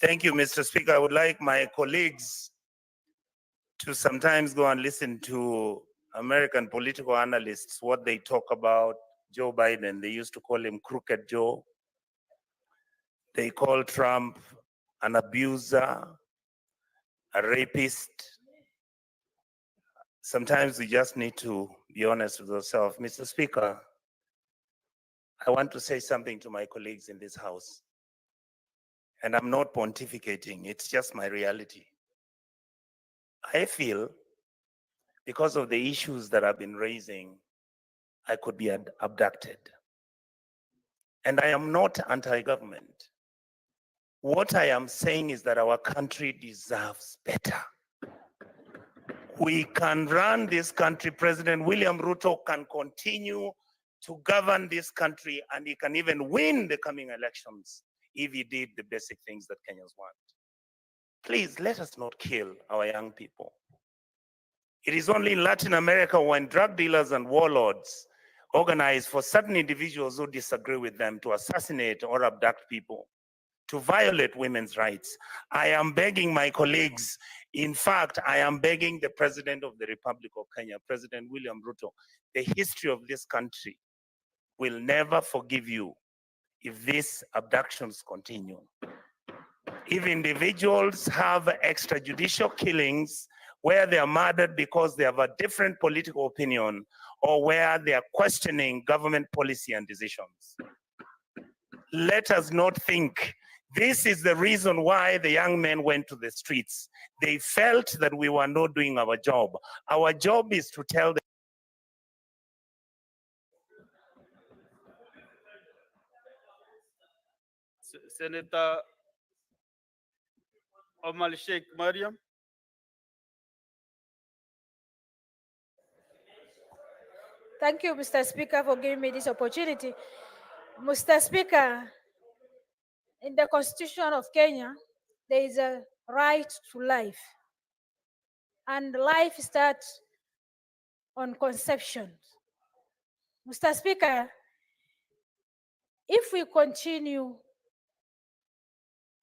thank you, Mr. Speaker. I would like my colleagues to sometimes go and listen to American political analysts, what they talk about Joe Biden. They used to call him Crooked Joe. They call Trump an abuser, a rapist. Sometimes we just need to be honest with ourselves. Mr. Speaker, I want to say something to my colleagues in this House. And I'm not pontificating, it's just my reality. I feel because of the issues that I've been raising, I could be abducted. And I am not anti-government. What I am saying is that our country deserves better. We can run this country. President William Ruto can continue to govern this country, and he can even win the coming elections if he did the basic things that Kenyans want. Please, let us not kill our young people. It is only in Latin America when drug dealers and warlords organize for certain individuals who disagree with them to assassinate or abduct people, to violate women's rights. I am begging my colleagues, in fact, I am begging the President of the Republic of Kenya, President William Ruto, the history of this country will never forgive you if these abductions continue. If individuals have extrajudicial killings where they are murdered because they have a different political opinion or where they are questioning government policy and decisions, let us not think this is the reason why the young men went to the streets. They felt that we were not doing our job. Our job is to tell them. Senator Omar Sheikh Mariam. Thank you, Mr. Speaker, for giving me this opportunity. Mr. Speaker, in the Constitution of Kenya, there is a right to life. And life starts on conception. Mr. Speaker, if we continue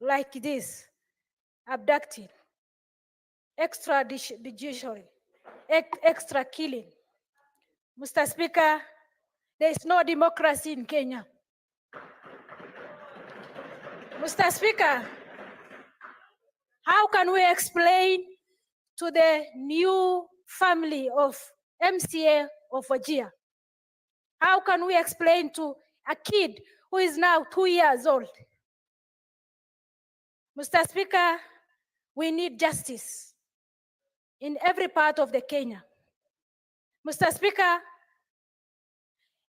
like this, abducting, extrajudiciary, extra killing, Mr. Speaker, there is no democracy in Kenya. Mr. Speaker, how can we explain to the new family of MCA of Wajir? How can we explain to a kid who is now 2 years old? Mr. Speaker, we need justice in every part of the Kenya. Mr. Speaker,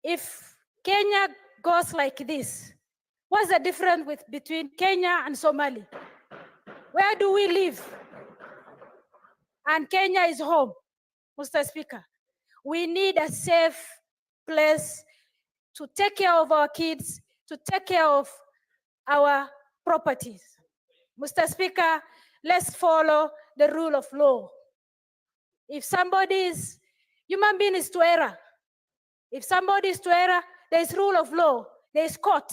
if Kenya goes like this, what's the difference between Kenya and Somali? Where do we live? And Kenya is home. Mr. Speaker, we need a safe place to take care of our kids, to take care of our properties. Mr. Speaker, let's follow the rule of law. If somebody is, human being is to error. If somebody is to error, there is rule of law, there is court.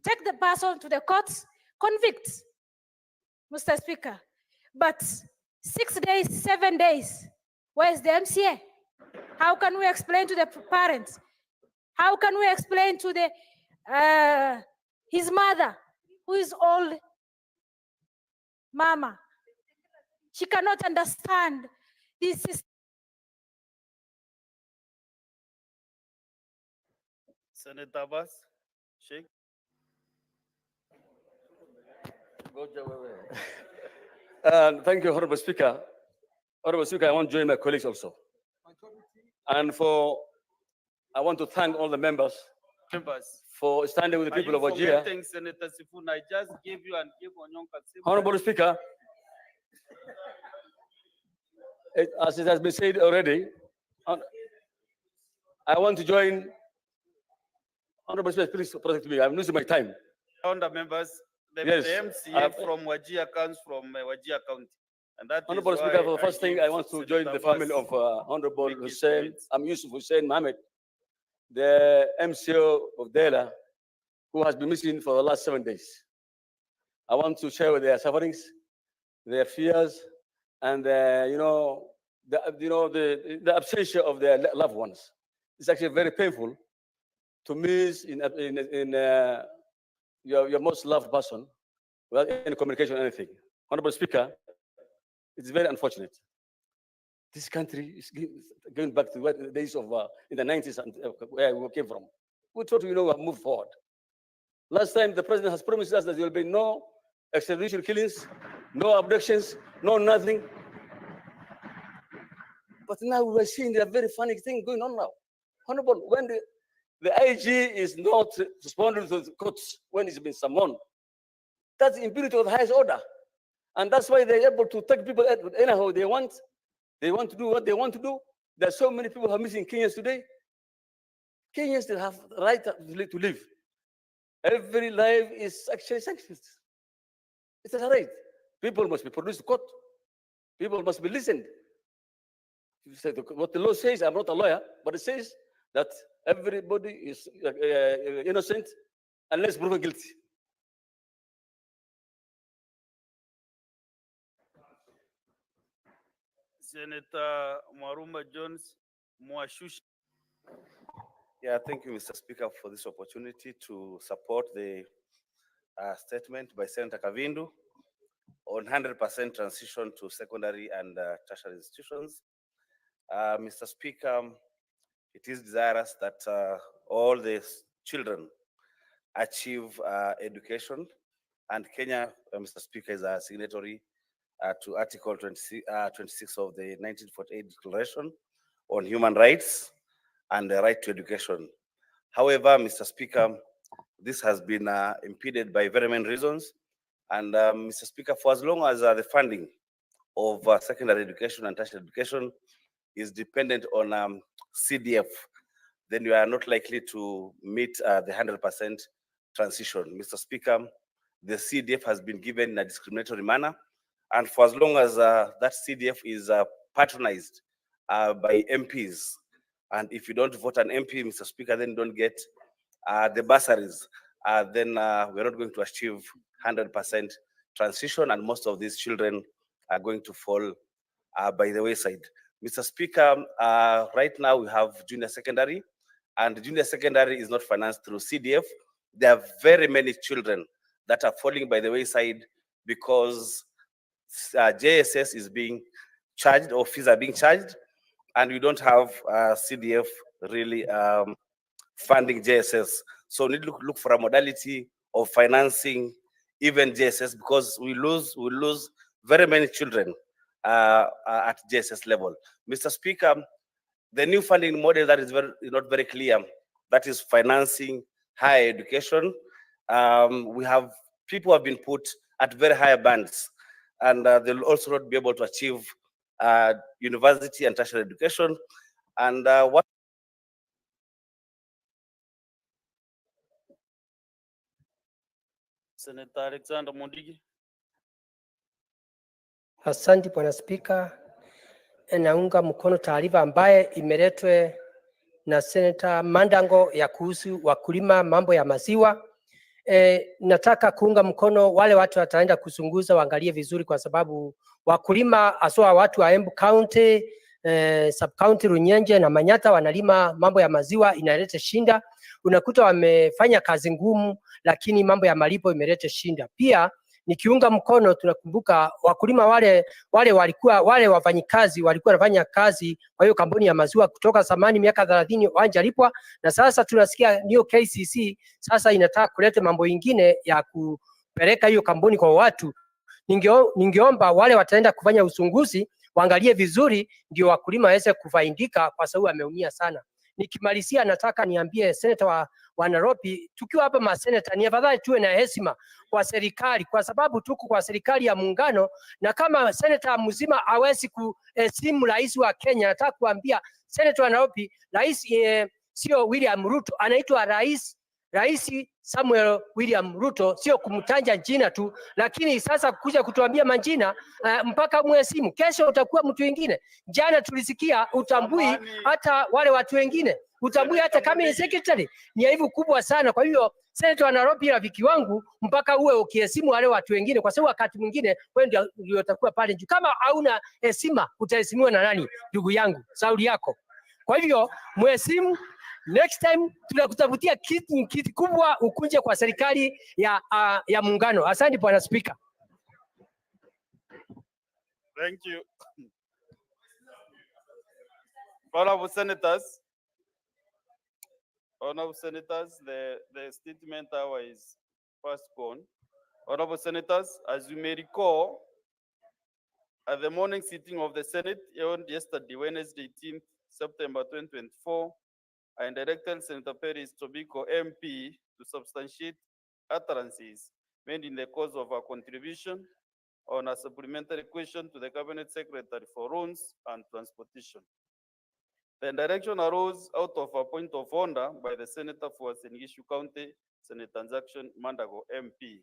take the person to the courts, convict, Mr. Speaker. But 6 days, 7 days, where's the MCA? How can we explain to the parents? How can we explain to his mother, who is old mama? She cannot understand this system. Senator Abbas, Sheikh. Thank you, Honorable Speaker. Honorable Speaker, I want to join my colleagues also. And I want to thank all the members for standing with the people of Wajir. Senator Sifuna, I just gave you and give Onyonka. Honorable Speaker, as it has been said already, I want to join. Honorable Speaker, please protect me. I'm losing my time. Honorable members, the Yes, MCA from Wajir comes from Wajir County. And that Honorable is Speaker, why for the first thing, I want to join the family of Honorable Hussein, Yusuf Hussein Mohammed, the MCO of Dela, who has been missing for the last 7 days. I want to share with their sufferings, their fears, and the absence of their loved ones. It's actually very painful to miss your most loved person without any communication or anything. Honorable Speaker, it's very unfortunate. This country is going back to the days of in the 90s and where we came from. We thought we have moved forward. Last time the president has promised us that there will be no extrajudicial killings, no abductions, no nothing. But now we are seeing a very funny thing going on now. Honorable, when the IG is not responding to the courts when it's been summoned, that's impunity of the highest order. And that's why they're able to take people anyhow they want. They want to do what they want to do. There's so many people who are missing Kenyans today. Kenyans still have the right to live. Every life is actually sanctioned. It's a right. People must be produced to court. People must be listened. What the law says, I'm not a lawyer, but it says that everybody is innocent unless proven guilty. Senator Mwaruma Jones Mwashushi. Yeah, thank you, Mr. Speaker, for this opportunity to support the statement by Senator Kavindu on 100% transition to secondary and tertiary institutions. Mr. Speaker, it is desirous that all the children achieve education, and Kenya, Mr. Speaker, is a signatory to Article 26 of the 1948 Declaration on Human Rights and the right to education. However, Mr. Speaker, this has been impeded by very many reasons. And Mr. Speaker, for as long as the funding of secondary education and tertiary education is dependent on CDF, then you are not likely to meet the 100% transition. Mr. Speaker, the CDF has been given in a discriminatory manner. And for as long as that CDF is patronized by MPs, and if you don't vote an MP, Mr. Speaker, then you don't get the bursaries, then we're not going to achieve 100% transition, and most of these children are going to fall by the wayside. Mr. Speaker, right now we have junior secondary, and junior secondary is not financed through CDF. There are very many children that are falling by the wayside because JSS is being charged, or fees are being charged, and we don't have CDF really funding JSS. So we need to look for a modality of financing even JSS, because we lose very many children at JSS level. Mr. Speaker, the new funding model that is not very clear, that is financing higher education. We have people who have been put at very high bands, and they'll also not be able to achieve university and tertiary education. And what Senator Alexander Mondigi. Asante Bwana Spika, naunga mkono taarifa ambaye imeletwe na Senator Mandango ya kuhusu wakulima mambo ya maziwa. nataka kuunga mkono wale watu wataenda kuchunguza, waangalie vizuri, kwa sababu wakulima haswa watu wa Embu County, sub county Runyenje na Manyata wanalima mambo ya maziwa, inaleta shinda. Unakuta wamefanya kazi ngumu, lakini mambo ya malipo imeleta shinda. Pia nikiunga mkono, tunakumbuka wakulima wale wafanyikazi walikuwa wanafanya kazi kwa hiyo kampuni ya maziwa kutoka zamani miaka 30 hawajalipwa, na sasa tunasikia ndio KCC sasa inataka kuleta mambo ingine ya kupeleka hiyo kampuni kwa watu. Ningeomba wale wataenda kufanya uchunguzi waangalie vizuri, ndio wakulima waweze kufaidika, kwa sababu wameumia sana. Nikimalizia, nataka niambie seneta wa Nairobi, tukiwa hapa maseneta, ni afadhali tuwe na heshima kwa serikali, kwa sababu tuko kwa serikali ya muungano, na kama seneta mzima hawezi kuheshimu rais wa Kenya, nataka kuambia seneta wa Nairobi, rais sio William Ruto, anaitwa Rais Samuel William Ruto, sio kumtanja jina tu, lakini sasa kuja kutuambia majina mpaka mheshimu. Kesho utakuwa mtu mwingine. Jana tulisikia utambui hata wale watu wengine, utambui hata kama ni secretary. Ni aibu kubwa sana. Kwa hiyo seneta wa Nairobi, rafiki wangu, mpaka uwe ukiheshimu wale watu wengine, kwa sababu wakati mwingine wewe ndio utakuwa pale juu. Kama hauna heshima, utaheshimiwa na nani? Ndugu yangu, sauli yako. Kwa hivyo mheshimu. Next time tunakutafutia kiti kubwa ukunje kwa serikali ya muungano. Asante Bwana Speaker. Thank you. Honorable Senators, the statement hour is fast gone. Honorable Senators, as you may recall, at the morning sitting of the Senate held yesterday, Wednesday, 18th September 2024, I directed Senator Perez Tobiko MP to substantiate utterances made in the course of our contribution on a supplementary question to the Cabinet Secretary for Roads and Transportation. The direction arose out of a point of order by the Senator for Sengishu County, Senator Jackson Mandago MP,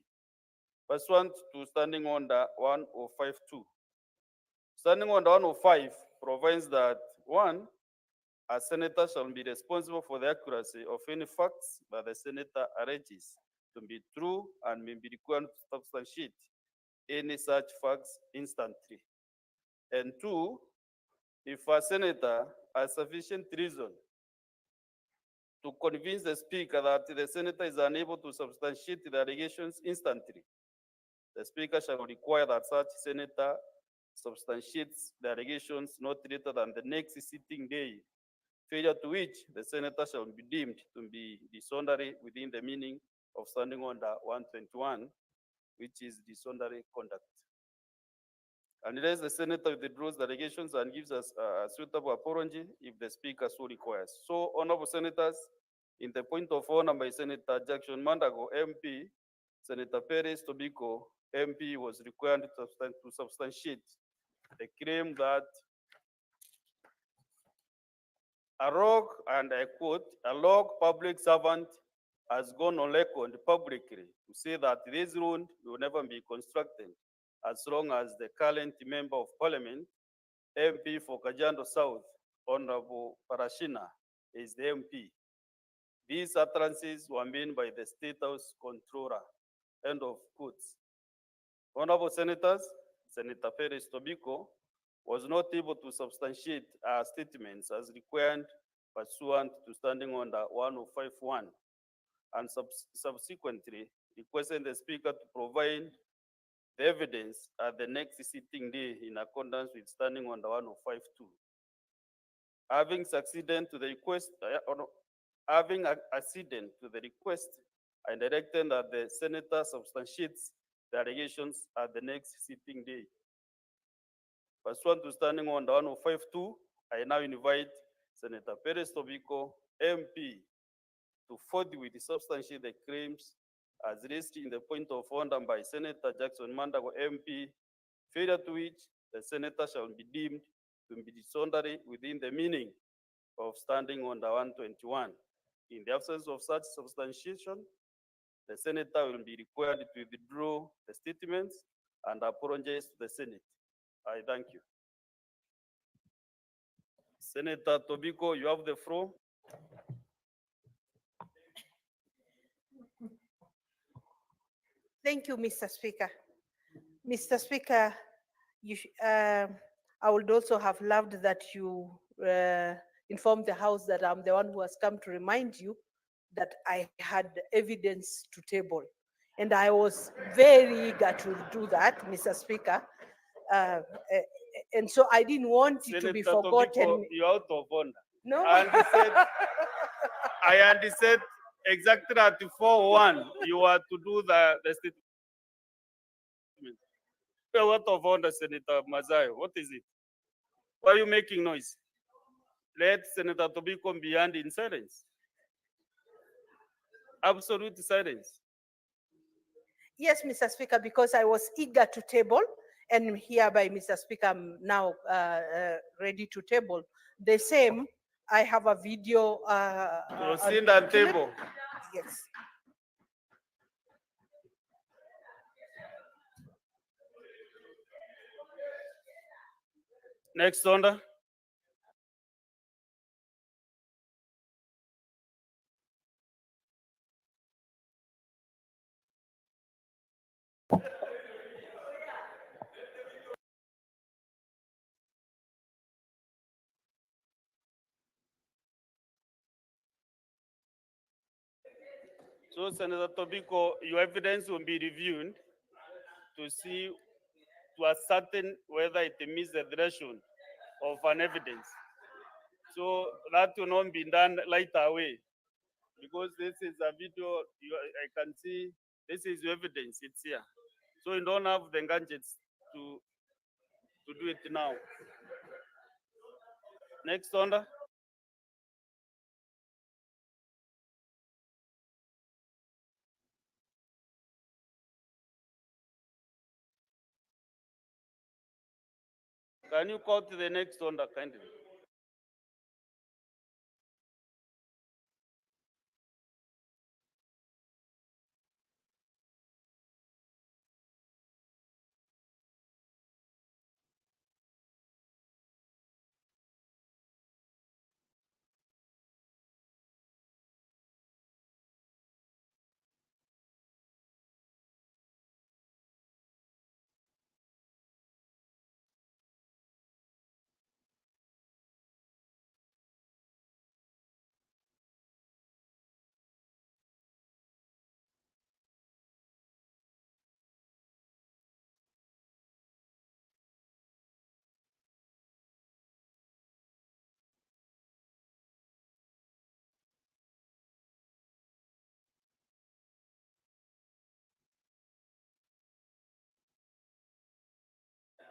pursuant to Standing Order 1052. Standing Order 105 provides that 1, a senator shall be responsible for the accuracy of any facts that the senator alleges to be true and may be required to substantiate any such facts instantly. And 2, if a senator has sufficient reason to convince the speaker that the senator is unable to substantiate the allegations instantly, the speaker shall require that such senator substantiates the allegations not later than the next sitting day, failure to which the senator shall be deemed to be disorderly within the meaning of Standing Order 121, which is disorderly conduct. Unless the senator withdraws the allegations and gives us a suitable apology if the speaker so requires. So, honorable senators, in the point of order by Senator Jackson Mandago MP, Senator Perez Tobiko MP was required to substantiate the claim that a rogue, and I quote, a rogue public servant has gone on record publicly to say that this road will never be constructed as long as the current member of parliament, MP for Kajiado South, Honorable Parashina, is the MP. These utterances were made by the State House Controller, end of quotes. Honorable Senators, Senator Perez Tobiko was not able to substantiate our statements as required pursuant to Standing Order 1051, and subsequently requested the Speaker to provide the evidence at the next sitting day in accordance with Standing Order 1052. Having acceded to the request, I directed that the Senator substantiates the allegations at the next sitting day. Pursuant to Standing Order 1052, I now invite Senator Perez Tobiko, MP, to forthwith substantiate the claims as raised in the point of order by Senator Jackson Mandago MP, failure to which the senator shall be deemed to be disorderly within the meaning of Standing Order 121. In the absence of such substantiation, the senator will be required to withdraw the statements and apologize to the Senate. I thank you. Senator Tobiko, you have the floor. Thank you, Mr. Speaker. Mr. Speaker, I would also have loved that you informed the House that I'm the one who has come to remind you that I had evidence to table. And I was very eager to do that, Mr. Speaker. And so I didn't want it to be Senator forgotten. Tobiko, you're out of order. No. I understand exactly at 4:1 you are to do the statement. You're out of order, Senator Mazayo. What is it? Why are you making noise? Let Senator Tobiko be hand in silence. Absolute silence. Yes, Mr. Speaker, because I was eager to table, and hereby, Mr. Speaker, I'm now ready to table. The same, I have a video. Proceed and table. Yes. Next order. So, Senator Tobiko, your evidence will be reviewed to see, to ascertain whether it meets the threshold of an evidence. So that will not be done right away, because this is a video, I can see, this is your evidence, it's here. So you don't have the gadgets to do it now. Next order. Can you call to the next order kindly?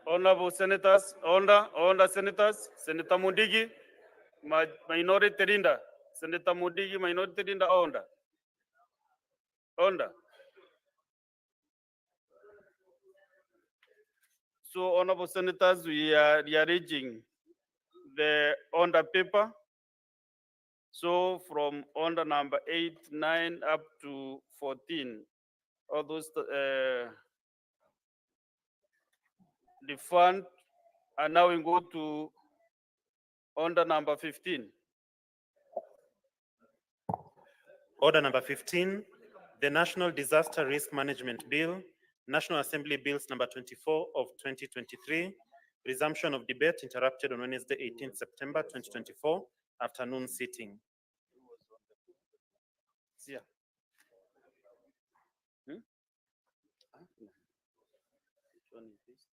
Honorable Senators, Senators, Senator Mudigi, Minority Leader, Senator Mudigi, Minority Leader, Order. So, Honorable Senators, we are rearranging the order paper. So, from order number 8, 9 up to 14, all those the fund, and now we go to order number 15. Order number 15, the National Disaster Risk Management Bill, National Assembly Bills number 24 of 2023, resumption of debate interrupted on Wednesday, 18th September 2024, afternoon sitting. Yeah. Which one is this?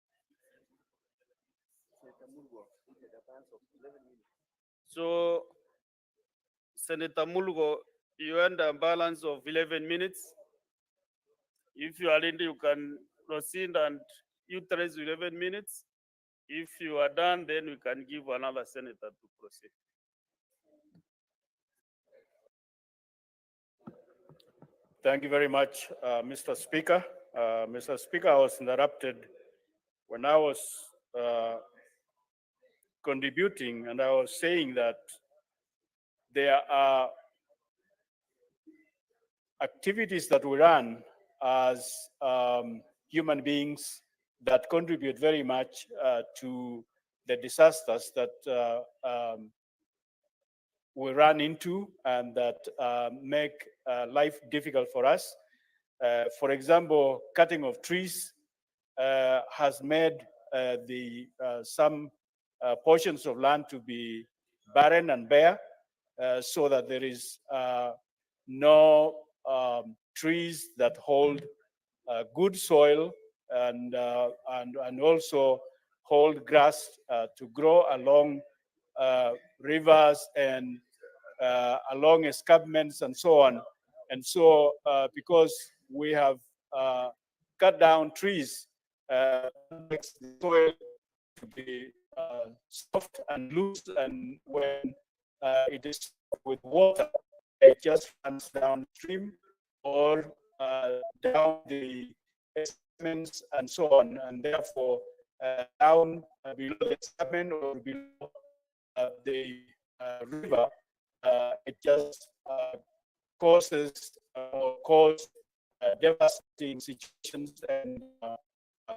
So, Senator Mulgo, you earned a balance of 11 minutes. If you are ready, you can proceed and utilize 11 minutes. If you are done, then we can give another senator to proceed. Thank you very much, Mr. Speaker. Mr. Speaker, I was interrupted when I was contributing, and I was saying that there are activities that we run as human beings that contribute very much to the disasters that we run into and that make life difficult for us. For example, cutting of trees has made some portions of land to be barren and bare, so that there is no trees that hold good soil and also hold grass to grow along rivers and along escarpments and so on. And so because we have cut down trees, makes the soil to be soft and loose, and when it is with water, it just runs downstream or down the escarpments and so on, and therefore down below the escarpment or below the river, it just causes or cause devastating situations and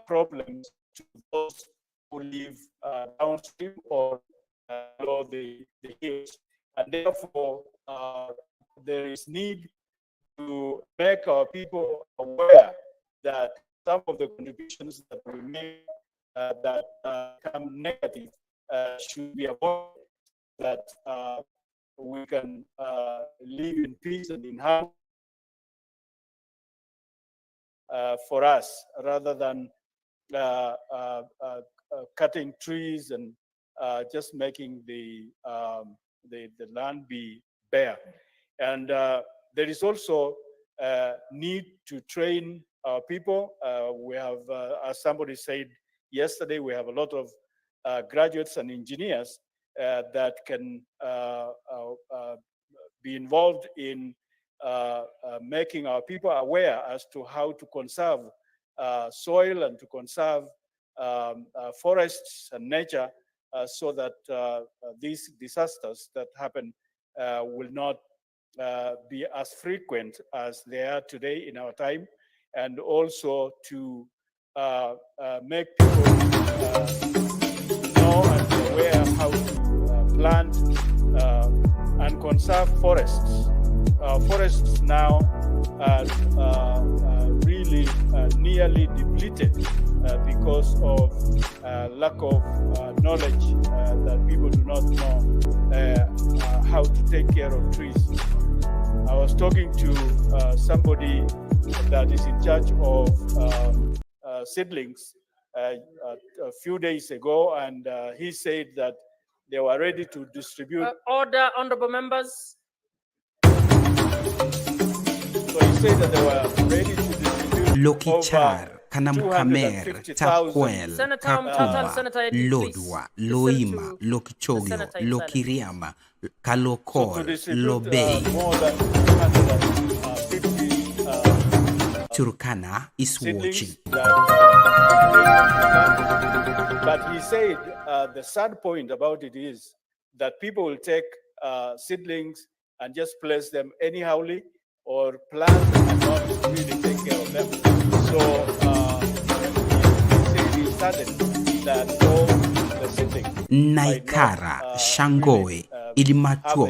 problems to those who live downstream or below the hills. And therefore, there is need to make our people aware that some of the contributions that we make that come negative should be avoided, that we can live in peace and in harmony for us, rather than cutting trees and just making the land be bare. And there is also need to train our people. We have, as somebody said yesterday, we have a lot of graduates and engineers that can be involved in making our people aware as to how to conserve soil and to conserve forests and nature, so that these disasters that happen will not be as frequent as they are today in our time, and also to make people know and be aware how to plant and conserve forests. Forests now are really nearly depleted because of lack of knowledge, that people do not know how to take care of trees. I was talking to somebody that is in charge of seedlings a few days ago, and he said that they were ready to distribute. Order, honorable members. So he said that they were ready to distribute Lokichar, Kanamkamer, Takwel, Senator Kakuma, Senator Edwin, please. Lodwa, Listen Loima, to Lokichogyo, Senator in silence. Lokiriama, Kalokol, to distribute Lobei. more than 250 Turkana is watching. But he said the sad point about it is that people will take seedlings and just place them anyhowly, or plant and not really take care of them. So he said that all the seedlings Naikara, Shangoe, Ilimatwo.